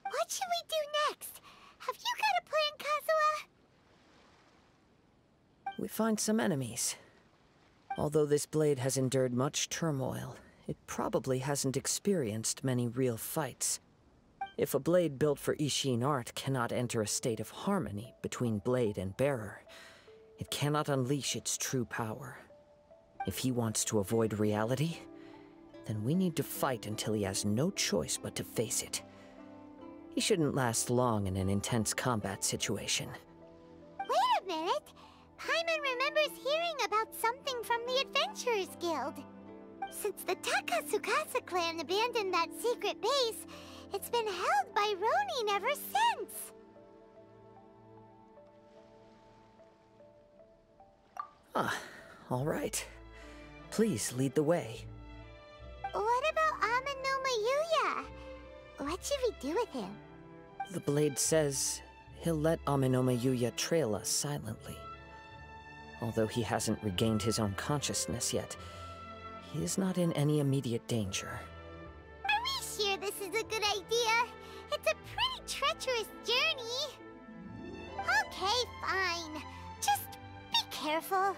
What should we do next? Have you got a plan, Kazuha? We find some enemies. Although this blade has endured much turmoil, it probably hasn't experienced many real fights. If a blade built for Ishin art cannot enter a state of harmony between blade and bearer, it cannot unleash its true power. If he wants to avoid reality, then we need to fight until he has no choice but to face it. He shouldn't last long in an intense combat situation. Wait a minute! Paimon remembers hearing about something from the Adventurers Guild. Since the Takasukasa clan abandoned that secret base, it's been held by Ronin ever since. Ah, all right. Please lead the way. What about Ame no Mayuya? What should we do with him? The blade says he'll let Ame no Mayuya trail us silently. Although he hasn't regained his own consciousness yet, he is not in any immediate danger. Are we sure this is a good idea? It's a pretty treacherous journey. Okay, fine. Just be careful.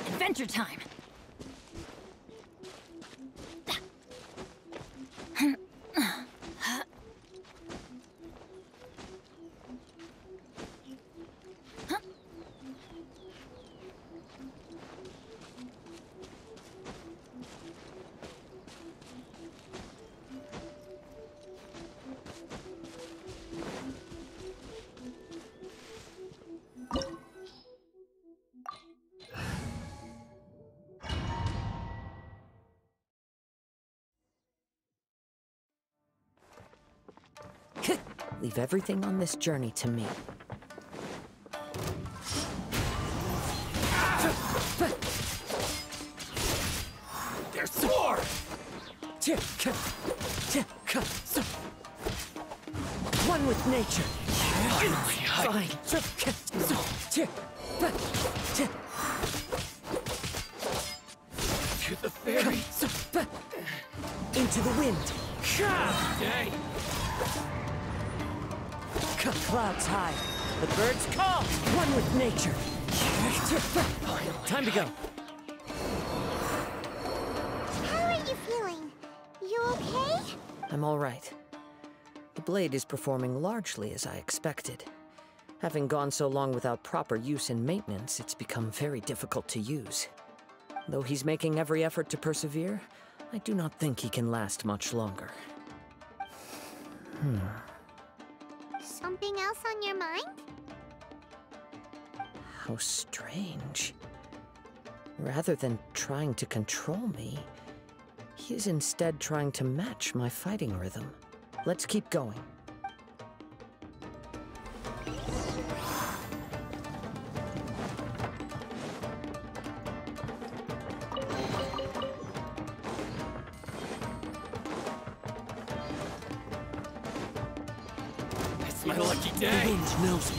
Adventure time! Leave everything on this journey to me. Their sword! One with nature. Finally, Fine. Into the wind. Day. Clouds high. The birds call. One with nature. Time to go. How are you feeling? You okay? I'm all right. The blade is performing largely as I expected. Having gone so long without proper use and maintenance, it's become very difficult to use. Though he's making every effort to persevere, I do not think he can last much longer. Something else on your mind? How strange. Rather than trying to control me, he is instead trying to match my fighting rhythm. Let's keep going. It's my lucky The day. wind knows me.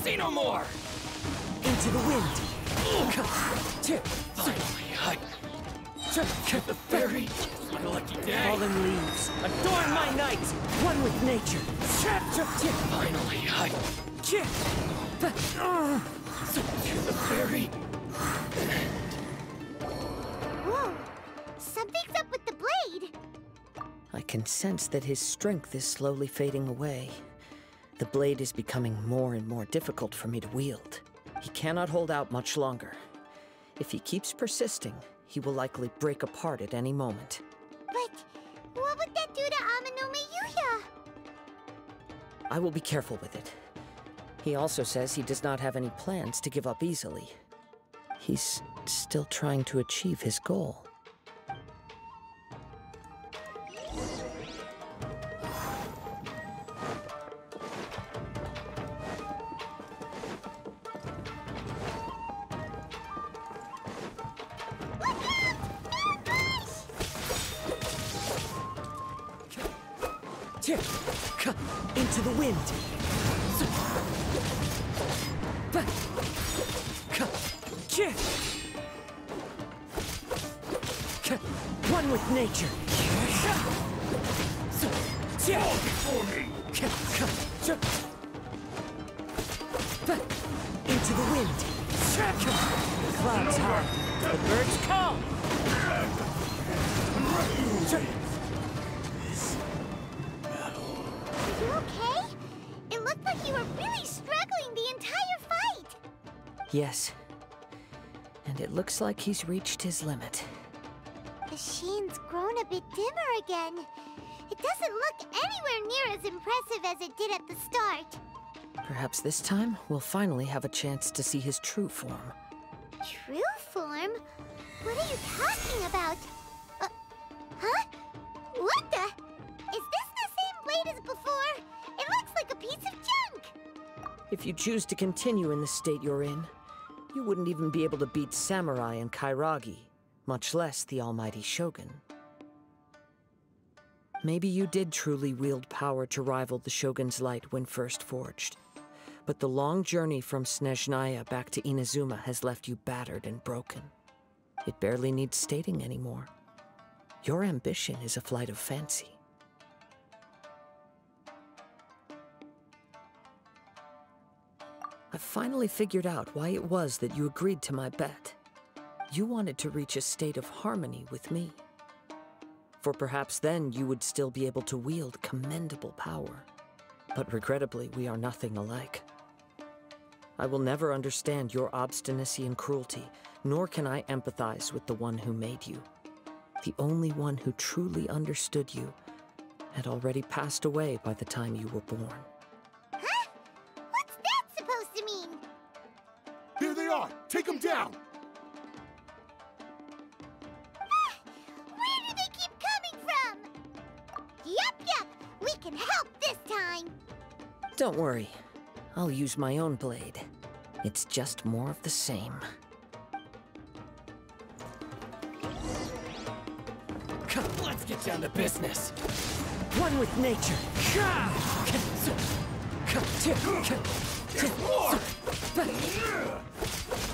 See no more. Into the wind. Finally, I get the fairy. It's my lucky day. Fallen leaves. Adorn my night. One with nature. Finally, I get the fairy. Whoa! Something's up with the blade! I can sense that his strength is slowly fading away. The blade is becoming more and more difficult for me to wield. He cannot hold out much longer. If he keeps persisting, he will likely break apart at any moment. But what would that do to Amano Miyuya? I will be careful with it. He also says he does not have any plans to give up easily. He's still trying to achieve his goal. Into the wind. One with nature. Into the wind. Clouds high. The birds call. Are you okay? It looked like you were really struggling the entire fight! Yes. And it looks like he's reached his limit. The sheen's grown a bit dimmer again. It doesn't look anywhere near as impressive as it did at the start. Perhaps this time, we'll finally have a chance to see his true form. True form? What are you talking about? Huh? What the? Is this the same blade as before? It looks like a piece of junk! If you choose to continue in the state you're in, you wouldn't even be able to beat Samurai and Kairagi, much less the almighty Shogun. Maybe you did truly wield power to rival the Shogun's light when first forged. But the long journey from Snezhnaya back to Inazuma has left you battered and broken. It barely needs stating anymore. Your ambition is a flight of fancy. I've finally figured out why it was that you agreed to my bet. You wanted to reach a state of harmony with me. For perhaps then you would still be able to wield commendable power. But regrettably, we are nothing alike. I will never understand your obstinacy and cruelty, nor can I empathize with the one who made you. The only one who truly understood you had already passed away by the time you were born. Huh? What's that supposed to mean? Here they are! Take them down! Where do they keep coming from? Yup! We can help this time! Don't worry. I'll use my own blade. It's just more of the same. Let's get down to business. One with nature.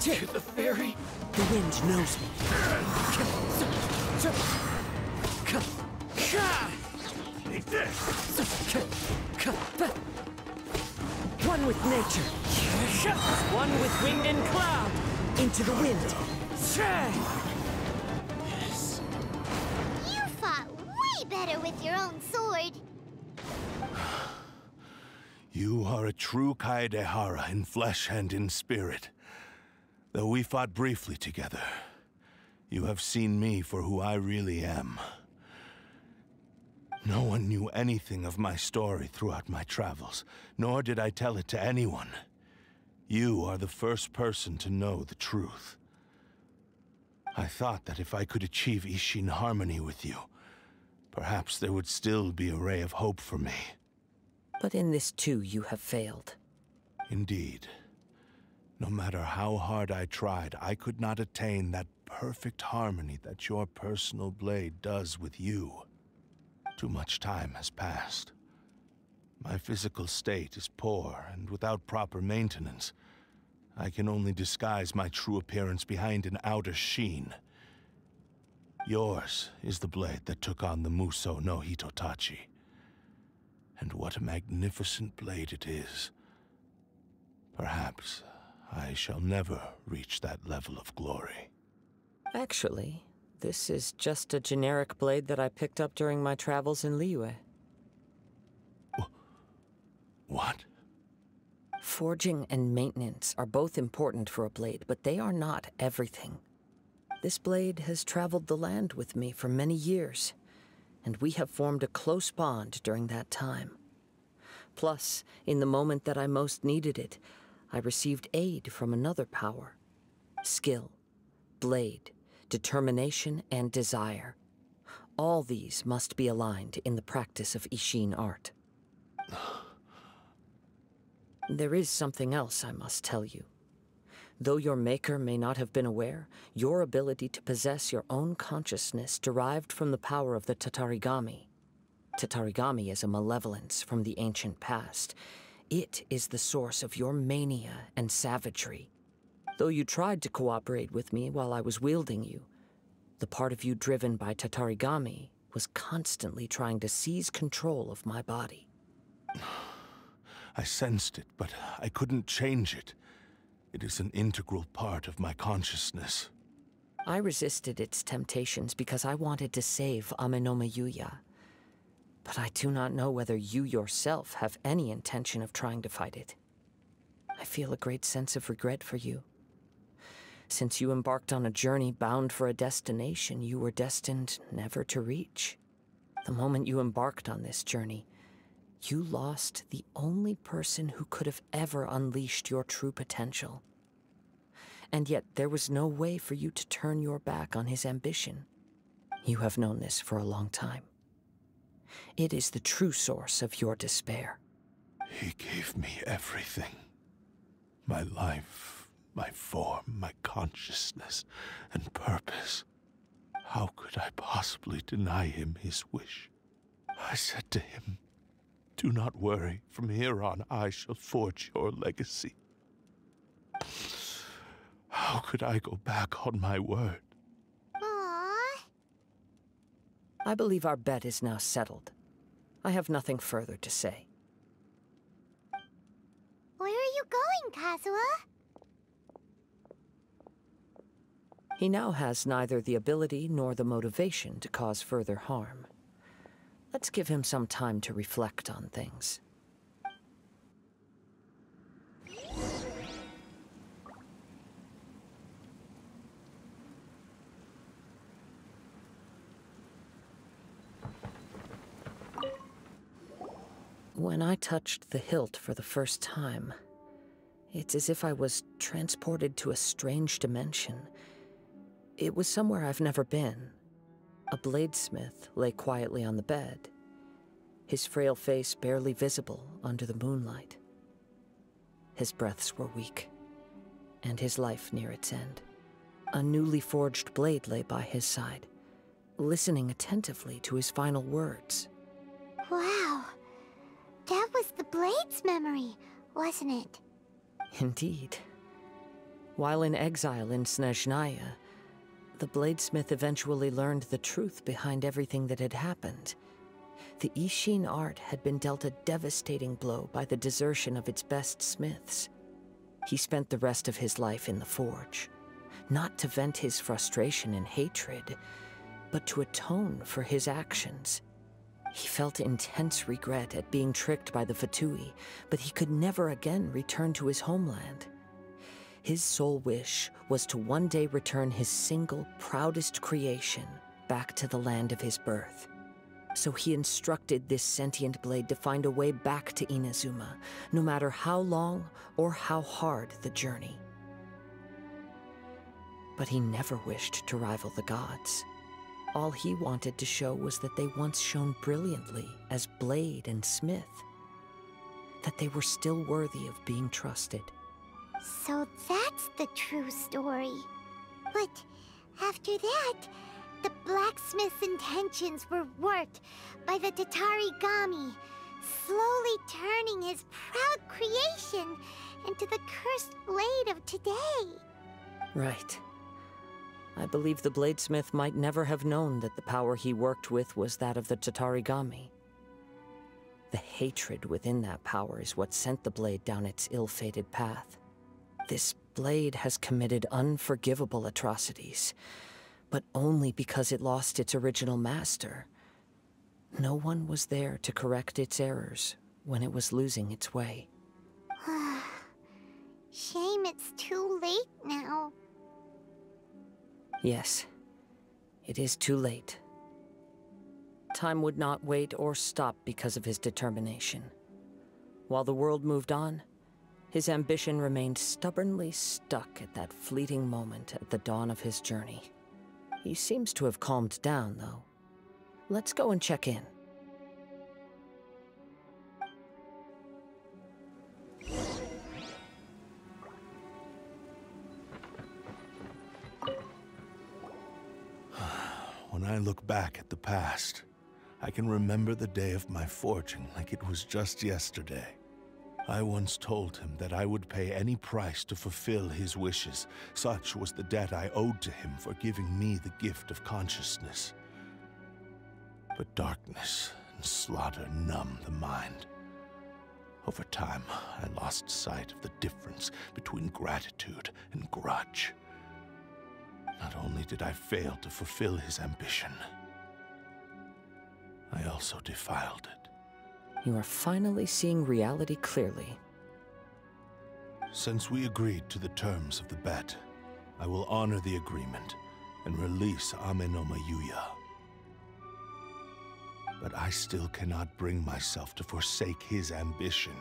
The fairy? The wind knows me. Take this! One with nature. One with wind and cloud. Into the wind. You fought way better with your own sword. You are a true Kaedehara in flesh and in spirit. Though we fought briefly together, you have seen me for who I really am. No one knew anything of my story throughout my travels, nor did I tell it to anyone. You are the first person to know the truth. I thought that if I could achieve Ishin harmony with you, perhaps there would still be a ray of hope for me. But in this too, you have failed. Indeed. No matter how hard I tried, I could not attain that perfect harmony that your personal blade does with you. Too much time has passed. My physical state is poor, and without proper maintenance, I can only disguise my true appearance behind an outer sheen. Yours is the blade that took on the Muso no Hitotachi. And what a magnificent blade it is. Perhaps I shall never reach that level of glory. Actually, this is just a generic blade that I picked up during my travels in Liyue. What? Forging and maintenance are both important for a blade, but they are not everything. This blade has traveled the land with me for many years, and we have formed a close bond during that time. Plus, in the moment that I most needed it, I received aid from another power. Skill, blade, determination, and desire. All these must be aligned in the practice of Ishin art. There is something else I must tell you. Though your maker may not have been aware, your ability to possess your own consciousness derived from the power of the Tatarigami. Tatarigami is a malevolence from the ancient past. It is the source of your mania and savagery. Though you tried to cooperate with me while I was wielding you, the part of you driven by Tatarigami was constantly trying to seize control of my body. I sensed it, but I couldn't change it. It is an integral part of my consciousness. I resisted its temptations because I wanted to save Amenome Yuya. But I do not know whether you yourself have any intention of trying to fight it. I feel a great sense of regret for you. Since you embarked on a journey bound for a destination you were destined never to reach. The moment you embarked on this journey, you lost the only person who could have ever unleashed your true potential. And yet there was no way for you to turn your back on his ambition. You have known this for a long time. It is the true source of your despair. He gave me everything. My life, my form, my consciousness, and purpose. How could I possibly deny him his wish? I said to him, "Do not worry. From here on, I shall forge your legacy." How could I go back on my word? Aww. I believe our bet is now settled. I have nothing further to say. Where are you going, Kazuha? He now has neither the ability nor the motivation to cause further harm. Let's give him some time to reflect on things. When I touched the hilt for the first time, it's as if I was transported to a strange dimension. It was somewhere I've never been. A bladesmith lay quietly on the bed, his frail face barely visible under the moonlight. His breaths were weak, and his life near its end. A newly forged blade lay by his side, listening attentively to his final words. Wow. That was the Blade's memory, wasn't it? Indeed. While in exile in Snezhnaya, the bladesmith eventually learned the truth behind everything that had happened. The Ishin art had been dealt a devastating blow by the desertion of its best smiths. He spent the rest of his life in the forge, not to vent his frustration and hatred, but to atone for his actions. He felt intense regret at being tricked by the Fatui, but he could never again return to his homeland. His sole wish was to one day return his single, proudest creation back to the land of his birth. So he instructed this sentient blade to find a way back to Inazuma, no matter how long or how hard the journey. But he never wished to rival the gods. All he wanted to show was that they once shone brilliantly as blade and smith, that they were still worthy of being trusted. So that's the true story. But after that, the blacksmith's intentions were warped by the Tatarigami, slowly turning his proud creation into the cursed blade of today. Right. I believe the bladesmith might never have known that the power he worked with was that of the Tatarigami. The hatred within that power is what sent the blade down its ill-fated path. This blade has committed unforgivable atrocities, but only because it lost its original master. No one was there to correct its errors when it was losing its way. Shame it's too late now. Yes, it is too late. Time would not wait or stop because of his determination. While the world moved on, his ambition remained stubbornly stuck at that fleeting moment at the dawn of his journey. He seems to have calmed down, though. Let's go and check in. When I look back at the past, I can remember the day of my forging like it was just yesterday. I once told him that I would pay any price to fulfill his wishes. Such was the debt I owed to him for giving me the gift of consciousness. But darkness and slaughter numb the mind. Over time, I lost sight of the difference between gratitude and grudge. Not only did I fail to fulfill his ambition, I also defiled it. You are finally seeing reality clearly. Since we agreed to the terms of the bet, I will honor the agreement and release Ame no Mayuya. But I still cannot bring myself to forsake his ambition.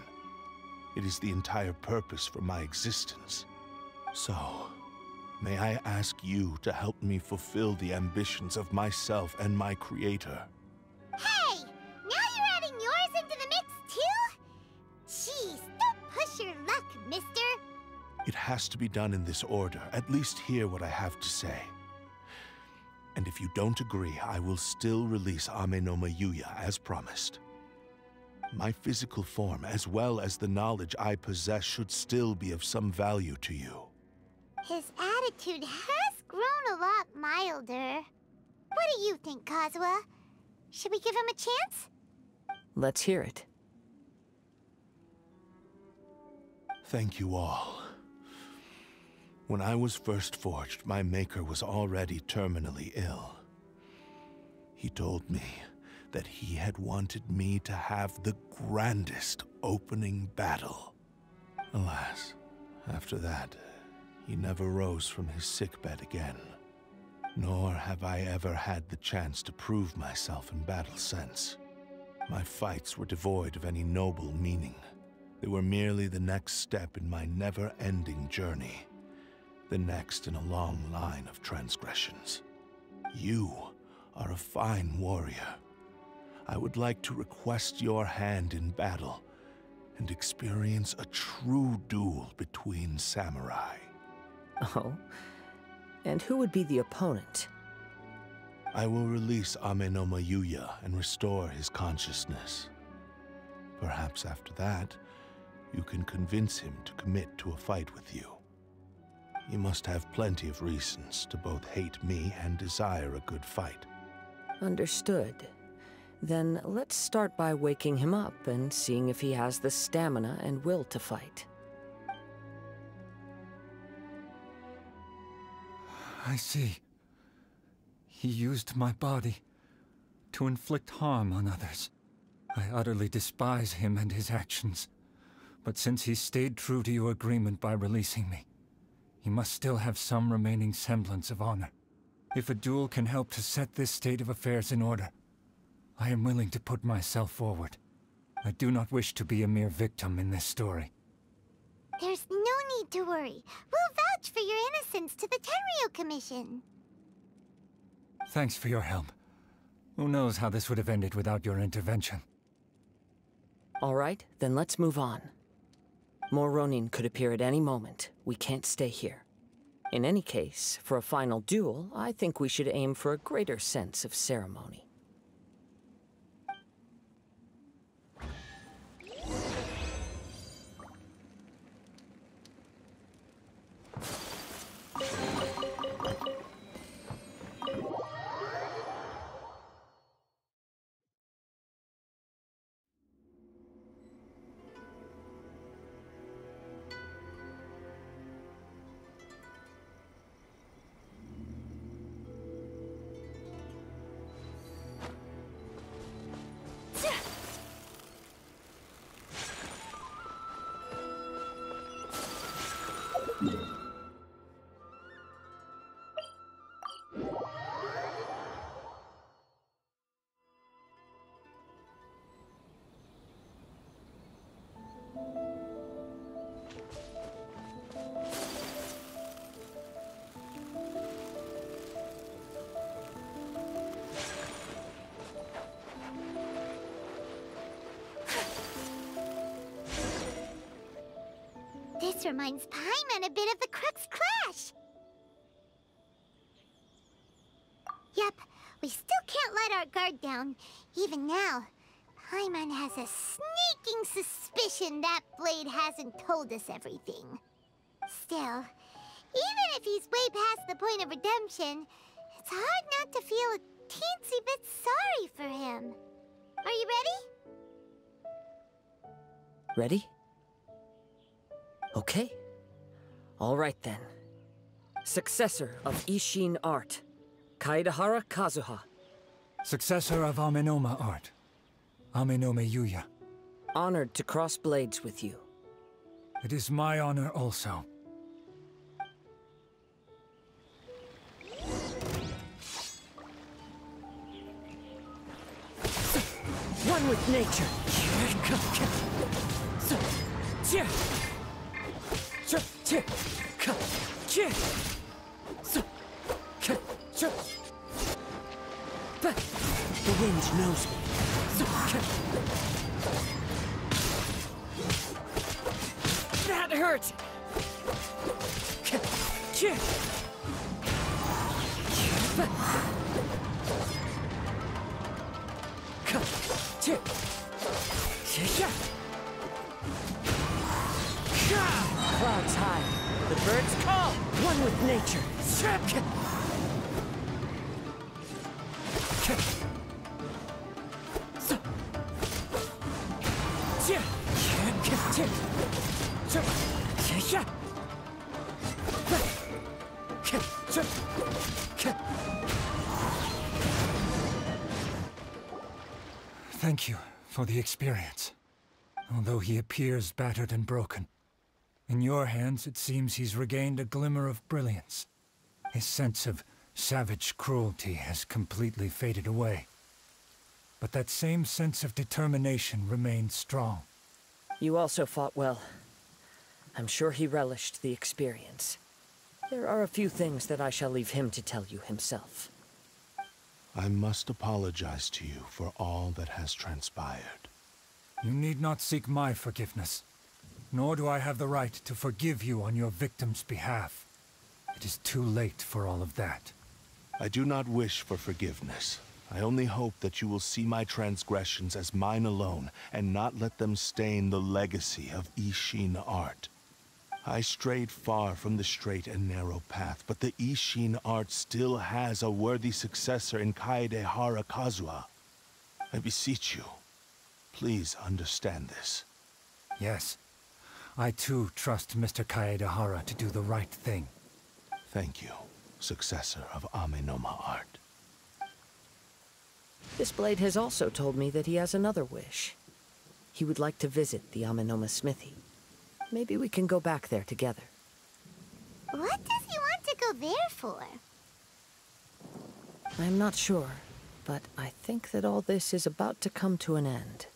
It is the entire purpose for my existence. So, may I ask you to help me fulfill the ambitions of myself and my creator? Hey! Now you're adding yours into the mix, too? Jeez, don't push your luck, mister. It has to be done in this order. At least hear what I have to say. And if you don't agree, I will still release Ame no Mayuya as promised. My physical form, as well as the knowledge I possess, should still be of some value to you. His attitude has grown a lot milder. What do you think, Kazuha? Should we give him a chance? Let's hear it. Thank you all. When I was first forged, my maker was already terminally ill. He told me that he had wanted me to have the grandest opening battle. Alas, after that, he never rose from his sickbed again. Nor have I ever had the chance to prove myself in battle since. My fights were devoid of any noble meaning. They were merely the next step in my never-ending journey. The next in a long line of transgressions. You are a fine warrior. I would like to request your hand in battle and experience a true duel between samurai. Oh? And who would be the opponent? I will release Ame no Mayuya and restore his consciousness. Perhaps after that, you can convince him to commit to a fight with you. You must have plenty of reasons to both hate me and desire a good fight. Understood. Then let's start by waking him up and seeing if he has the stamina and will to fight. I see. He used my body to inflict harm on others. I utterly despise him and his actions. But since he stayed true to your agreement by releasing me, he must still have some remaining semblance of honor. If a duel can help to set this state of affairs in order, I am willing to put myself forward. I do not wish to be a mere victim in this story. There's no need to worry. We'll vouch for your innocence to the Tenryo Commission. Thanks for your help. Who knows how this would have ended without your intervention. All right, then let's move on. More Ronin could appear at any moment. We can't stay here. In any case, for a final duel, I think we should aim for a greater sense of ceremony. This reminds Paimon a bit of the Crux Clash. Yep, we still can't let our guard down. Even now, Paimon has a sneaking suspicion that Blade hasn't told us everything. Still, even if he's way past the point of redemption, it's hard not to feel a teensy bit sorry for him. Are you ready? Ready? Okay. All right then. Successor of Ishin art, Kaedehara Kazuha. Successor of Amenoma art, Amenome Yuya. Honored to cross blades with you. It is my honor also. One with nature. The wind knows me. That hurt! Clouds high. The birds call. One with nature. Thank you for the experience. Although he appears battered and broken, in your hands it seems he's regained a glimmer of brilliance. His sense of savage cruelty has completely faded away. But that same sense of determination remains strong. You also fought well. I'm sure he relished the experience. There are a few things that I shall leave him to tell you himself. I must apologize to you for all that has transpired. You need not seek my forgiveness. Nor do I have the right to forgive you on your victim's behalf. It is too late for all of that. I do not wish for forgiveness. I only hope that you will see my transgressions as mine alone, and not let them stain the legacy of Ishin art. I strayed far from the straight and narrow path, but the Ishin art still has a worthy successor in Kaedehara Kazuha. I beseech you, please understand this. Yes. I too trust Mr. Kaedehara to do the right thing. Thank you, successor of Amenoma art. This blade has also told me that he has another wish. He would like to visit the Amenoma smithy. Maybe we can go back there together. What does he want to go there for? I'm not sure, but I think that all this is about to come to an end.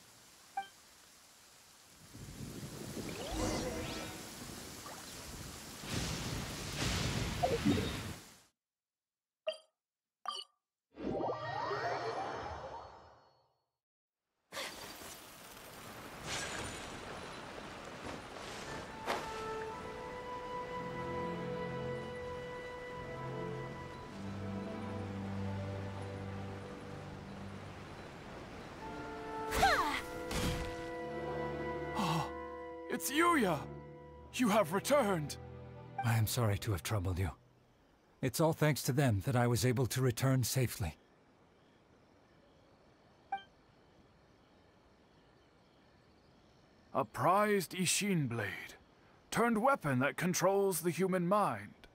It's Yuya! You have returned! I am sorry to have troubled you. It's all thanks to them that I was able to return safely. A prized Ishin blade, turned weapon that controls the human mind.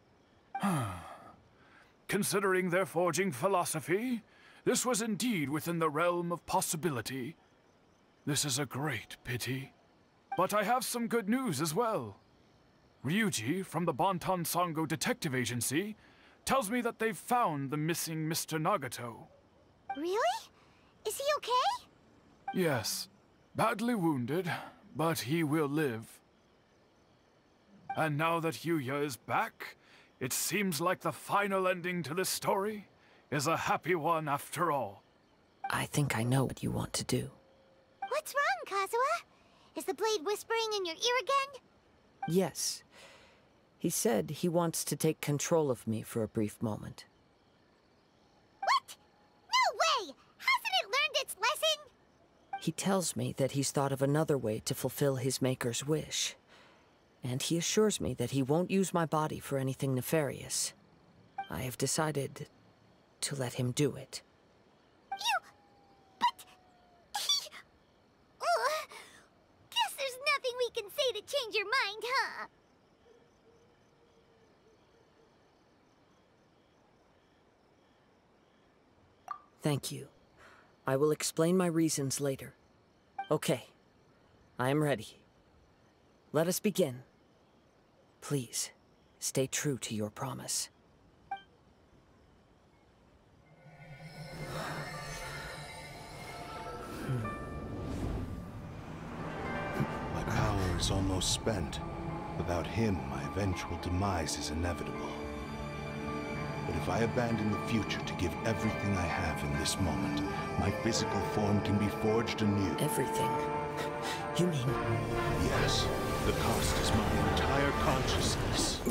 Considering their forging philosophy, this was indeed within the realm of possibility. This is a great pity. But I have some good news as well. Ryuji, from the Bonton Sango Detective Agency, tells me that they've found the missing Mr. Nagato. Really? Is he okay? Yes. Badly wounded, but he will live. And now that Yuya is back, it seems like the final ending to this story is a happy one after all. I think I know what you want to do. What's wrong, Kazuha? Is the blade whispering in your ear again? Yes. He said he wants to take control of me for a brief moment. What? No way! Hasn't it learned its lesson? He tells me that he's thought of another way to fulfill his maker's wish. And he assures me that he won't use my body for anything nefarious. I have decided to let him do it. Guess there's nothing we can say to change your mind, huh? Thank you. I will explain my reasons later. Okay. I am ready. Let us begin. Please, stay true to your promise. My power is almost spent. Without him, my eventual demise is inevitable. But if I abandon the future to give everything I have in this moment, my physical form can be forged anew. Everything? You mean... Yes. The cost is my entire consciousness.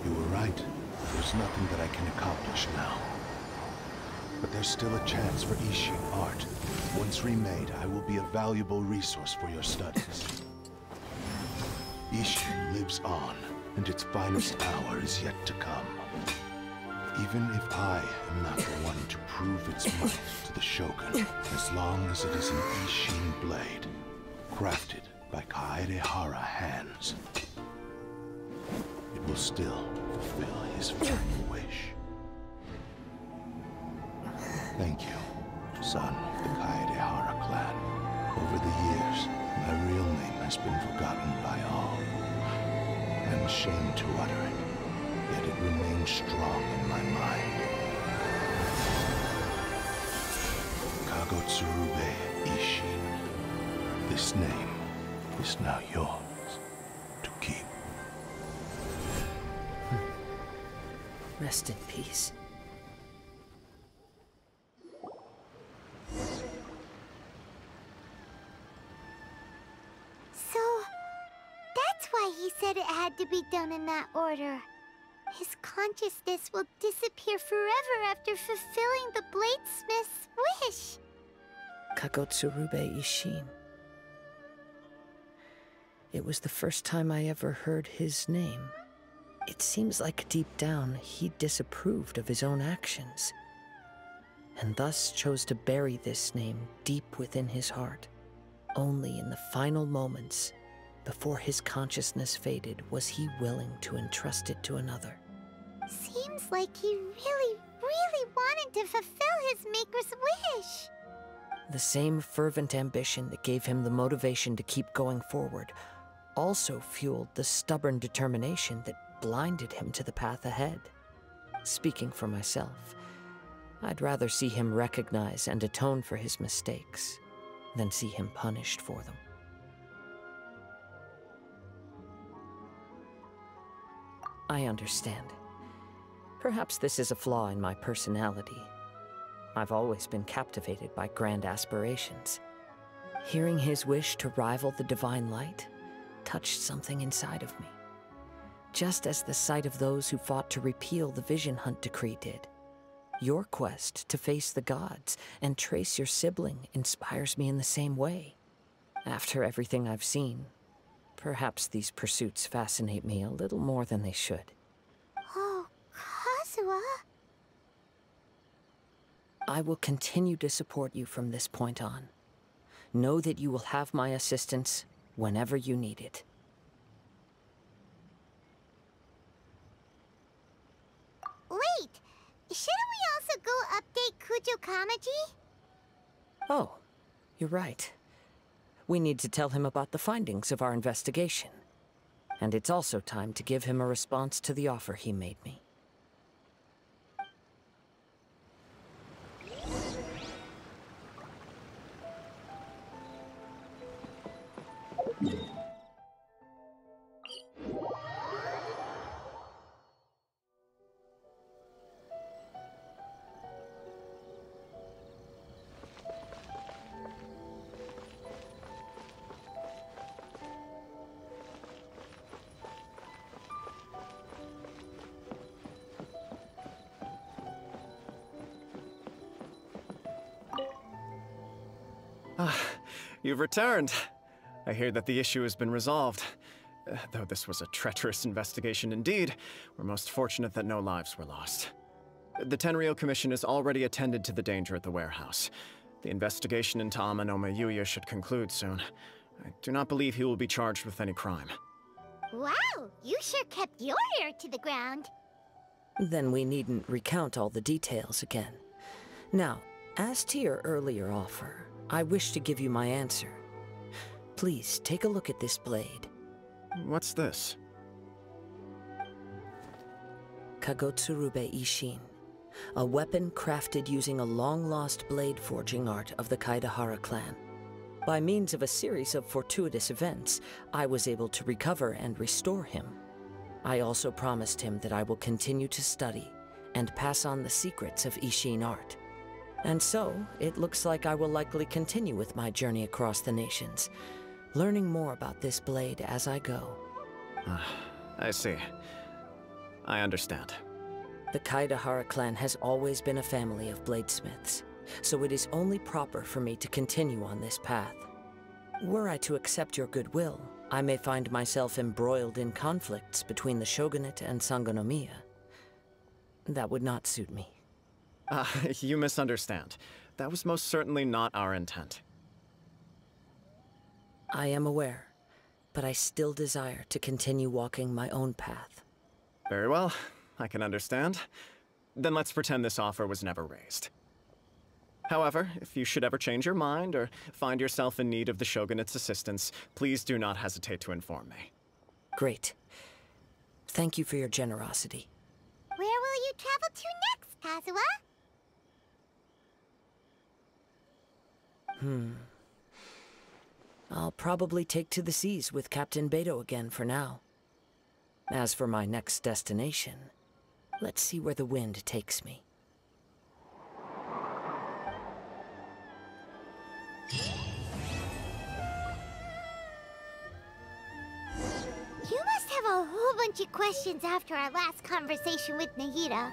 You were right. There's nothing that I can accomplish now. But there's still a chance for Ishin art. Once remade, I will be a valuable resource for your studies. Ishin lives on, and its finest hour is yet to come. Even if I am not the one to prove its might to the Shogun, as long as it is an Ishin blade, crafted by Kaedehara hands, it will still fulfill his final wish. Thank you, son of the Kaedehara clan. Over the years, my real name has been forgotten by all. I'm ashamed to utter it, yet it remains strong in my mind. Kagotsurube Ishin. This name is now yours to keep. Rest in peace. So, that's why he said it had to be done in that order. His consciousness will disappear forever after fulfilling the bladesmith's wish. Kagotsurube Ishin. It was the first time I ever heard his name. It seems like deep down he disapproved of his own actions, and thus chose to bury this name deep within his heart. Only in the final moments, before his consciousness faded, was he willing to entrust it to another. Seems like he really, really wanted to fulfill his maker's wish. The same fervent ambition that gave him the motivation to keep going forward also fueled the stubborn determination that blinded him to the path ahead. Speaking for myself, I'd rather see him recognize and atone for his mistakes than see him punished for them. I understand. Perhaps this is a flaw in my personality. I've always been captivated by grand aspirations. Hearing his wish to rival the divine light touched something inside of me, just as the sight of those who fought to repeal the Vision Hunt decree did. Your quest to face the gods and trace your sibling inspires me in the same way. After everything I've seen, perhaps these pursuits fascinate me a little more than they should. Oh, Kazuha? I will continue to support you from this point on. Know that you will have my assistance whenever you need it. Wait! Shouldn't we also go update Kujo Kamaji? Oh, you're right. We need to tell him about the findings of our investigation. And it's also time to give him a response to the offer he made me. You've returned. I hear that the issue has been resolved. Though this was a treacherous investigation indeed, we're most fortunate that no lives were lost. The Tenryou Commission has already attended to the danger at the warehouse. The investigation into Amanome Yuya should conclude soon. I do not believe he will be charged with any crime. Wow, you sure kept your ear to the ground. Then we needn't recount all the details again. Now, as to your earlier offer, I wish to give you my answer. Please, take a look at this blade. What's this? Kagotsurube Ishin, a weapon crafted using a long-lost blade forging art of the Kaidahara clan. By means of a series of fortuitous events, I was able to recover and restore him. I also promised him that I will continue to study and pass on the secrets of Ishin art. And so, it looks like I will likely continue with my journey across the nations, learning more about this blade as I go. I see. I understand. The Kaidahara clan has always been a family of bladesmiths, so it is only proper for me to continue on this path. Were I to accept your goodwill, I may find myself embroiled in conflicts between the shogunate and Sangonomiya. That would not suit me. You misunderstand. That was most certainly not our intent. I am aware, but I still desire to continue walking my own path. Very well, I can understand. Then let's pretend this offer was never raised. However, if you should ever change your mind or find yourself in need of the Shogunate's assistance, please do not hesitate to inform me. Great. Thank you for your generosity. Where will you travel to next, Kazuha? I'll probably take to the seas with Captain Beto again for now. As for my next destination, let's see where the wind takes me. You must bunch of questions after our last conversation with Nahida.